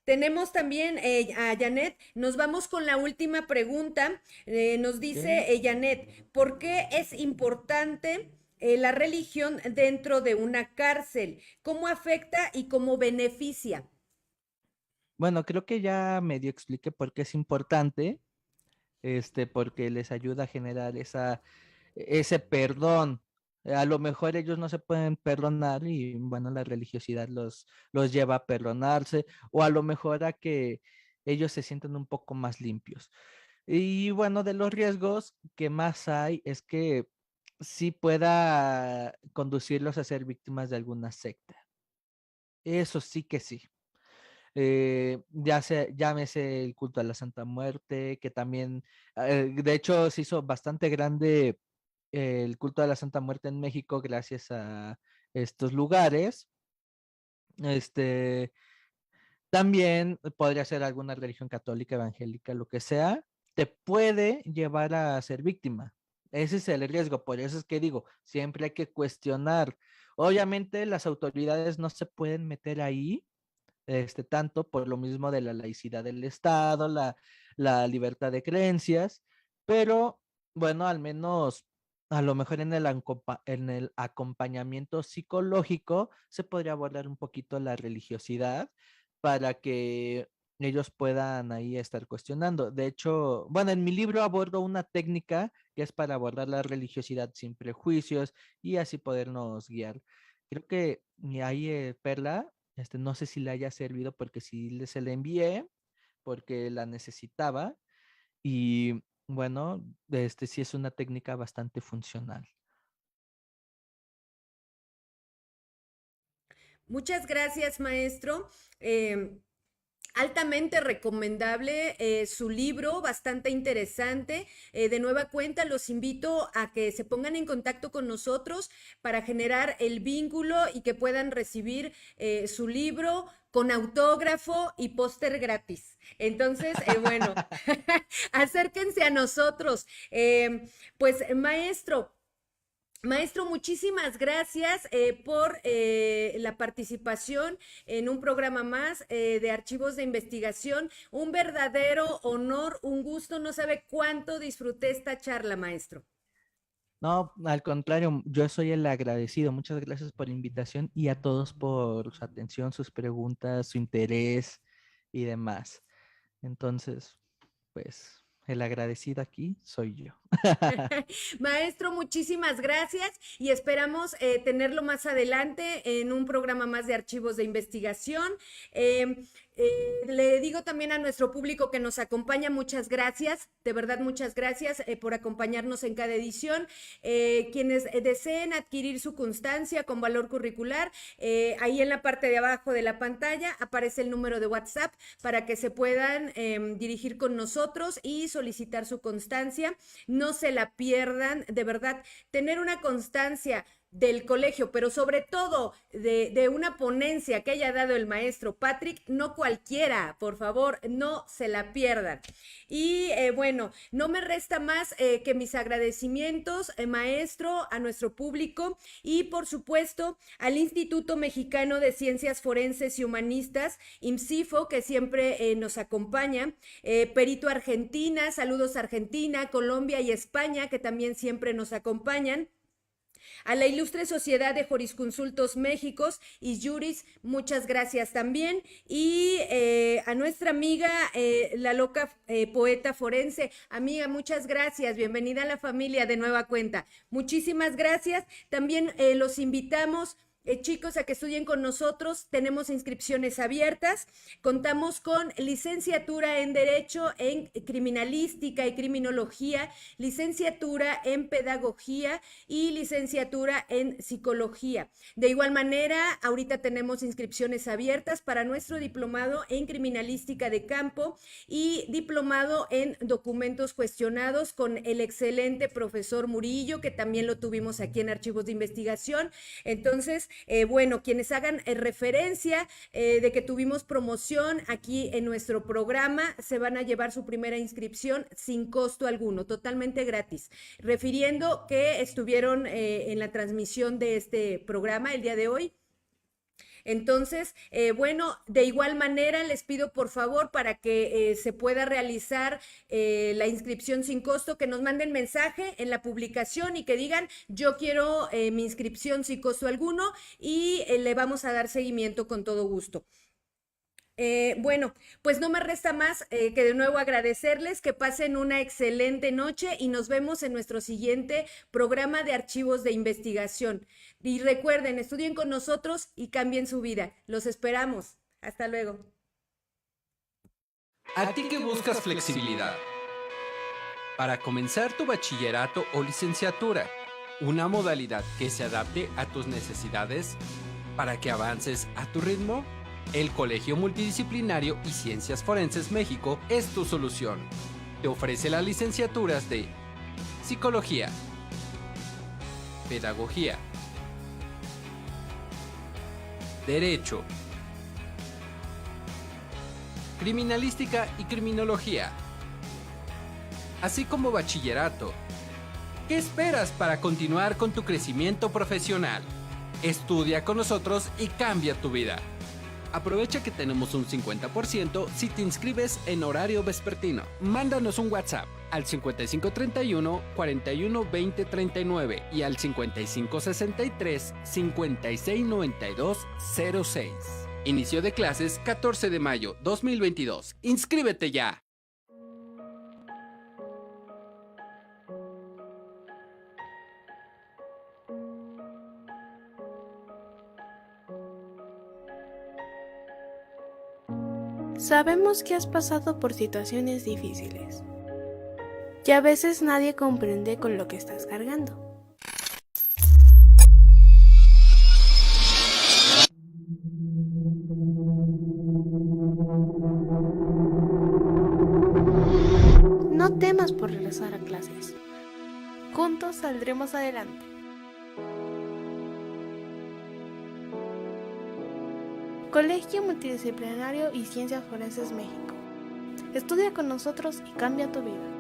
Tenemos también a Janet. Nos vamos con la última pregunta. Nos Ok. dice Janet, ¿por qué es importante la religión dentro de una cárcel? ¿Cómo afecta y cómo beneficia? Bueno, creo que ya medio expliqué por qué es importante, porque les ayuda a generar ese perdón. A lo mejor ellos no se pueden perdonar y bueno, la religiosidad los lleva a perdonarse o a lo mejor a que ellos se sientan un poco más limpios. Y bueno, de los riesgos que más hay es que sí pueda conducirlos a ser víctimas de alguna secta. Eso sí que sí. Ya sea, llámese el culto a la Santa Muerte, que también, de hecho, se hizo bastante grande el culto a la Santa Muerte en México gracias a estos lugares. Este, también podría ser alguna religión católica, evangélica, lo que sea, te puede llevar a ser víctima. Ese es el riesgo, por eso es que digo, siempre hay que cuestionar. Obviamente las autoridades no se pueden meter ahí, tanto por lo mismo de la laicidad del Estado, la libertad de creencias, pero bueno, al menos a lo mejor en el acompañamiento psicológico se podría abordar un poquito la religiosidad para que ellos puedan ahí estar cuestionando. De hecho, bueno, en mi libro abordo una técnica que es para abordar la religiosidad sin prejuicios y así podernos guiar. Creo que y ahí, Perla, no sé si le haya servido porque se le envié, porque la necesitaba y bueno, sí es una técnica bastante funcional. Muchas gracias, maestro. Altamente recomendable su libro, bastante interesante. De nueva cuenta, los invito a que se pongan en contacto con nosotros para generar el vínculo y que puedan recibir su libro con autógrafo y póster gratis. Entonces, bueno, acérquense a nosotros. Pues, maestro. Maestro, muchísimas gracias por la participación en un programa más de archivos de investigación. Un verdadero honor, un gusto. No sabe cuánto disfruté esta charla, maestro. No, al contrario, yo soy el agradecido. Muchas gracias por la invitación y a todos por su atención, sus preguntas, su interés y demás. Entonces, pues, el agradecido aquí soy yo. Maestro, muchísimas gracias y esperamos tenerlo más adelante en un programa más de archivos de investigación. Eh, Le digo también a nuestro público que nos acompaña, muchas gracias, de verdad muchas gracias por acompañarnos en cada edición. Quienes deseen adquirir su constancia con valor curricular, ahí en la parte de abajo de la pantalla aparece el número de WhatsApp para que se puedan dirigir con nosotros y solicitar su constancia. No se la pierdan, de verdad, tener una constancia del colegio, pero sobre todo de una ponencia que haya dado el maestro Patrick, no cualquiera, por favor, no se la pierdan. Y bueno, no me resta más que mis agradecimientos, maestro, a nuestro público y por supuesto al Instituto Mexicano de Ciencias Forenses y Humanistas, IMCIFO, que siempre nos acompaña, Perito Argentina, saludos Argentina, Colombia y España, que también siempre nos acompañan. A la Ilustre Sociedad de Jurisconsultos Méxicos y Juris, muchas gracias también. Y a nuestra amiga, la loca poeta forense, amiga, muchas gracias. Bienvenida a la familia de nueva cuenta. Muchísimas gracias. También los invitamos. Chicos, a que estudien con nosotros, tenemos inscripciones abiertas, contamos con licenciatura en Derecho, en Criminalística y Criminología, licenciatura en Pedagogía y licenciatura en Psicología. De igual manera, ahorita tenemos inscripciones abiertas para nuestro diplomado en Criminalística de Campo y diplomado en Documentos Cuestionados con el excelente profesor Murillo, que también lo tuvimos aquí en Archivos de Investigación. Entonces, bueno, quienes hagan referencia de que tuvimos promoción aquí en nuestro programa, se van a llevar su primera inscripción sin costo alguno, totalmente gratis, refiriendo que estuvieron en la transmisión de este programa el día de hoy. Entonces, bueno, de igual manera les pido por favor para que se pueda realizar la inscripción sin costo, que nos manden mensaje en la publicación y que digan yo quiero mi inscripción sin costo alguno y le vamos a dar seguimiento con todo gusto. Bueno, pues no me resta más que de nuevo agradecerles, que pasen una excelente noche y nos vemos en nuestro siguiente programa de archivos de investigación. Y recuerden, estudien con nosotros y cambien su vida. Los esperamos. Hasta luego. A ti que buscas flexibilidad para comenzar tu bachillerato o licenciatura, una modalidad que se adapte a tus necesidades para que avances a tu ritmo. El Colegio Multidisciplinario y Ciencias Forenses México es tu solución. Te ofrece las licenciaturas de Psicología, Pedagogía, Derecho, Criminalística y Criminología, así como Bachillerato. ¿Qué esperas para continuar con tu crecimiento profesional? Estudia con nosotros y cambia tu vida. Aprovecha que tenemos un 50% si te inscribes en horario vespertino. Mándanos un WhatsApp al 5531 41 20 39 y al 5563 56 92 06. Inicio de clases 14 de mayo 2022. ¡Inscríbete ya! Sabemos que has pasado por situaciones difíciles y a veces nadie comprende con lo que estás cargando. No temas por regresar a clases. Juntos saldremos adelante. Colegio Multidisciplinario y Ciencias Forenses México. Estudia con nosotros y cambia tu vida.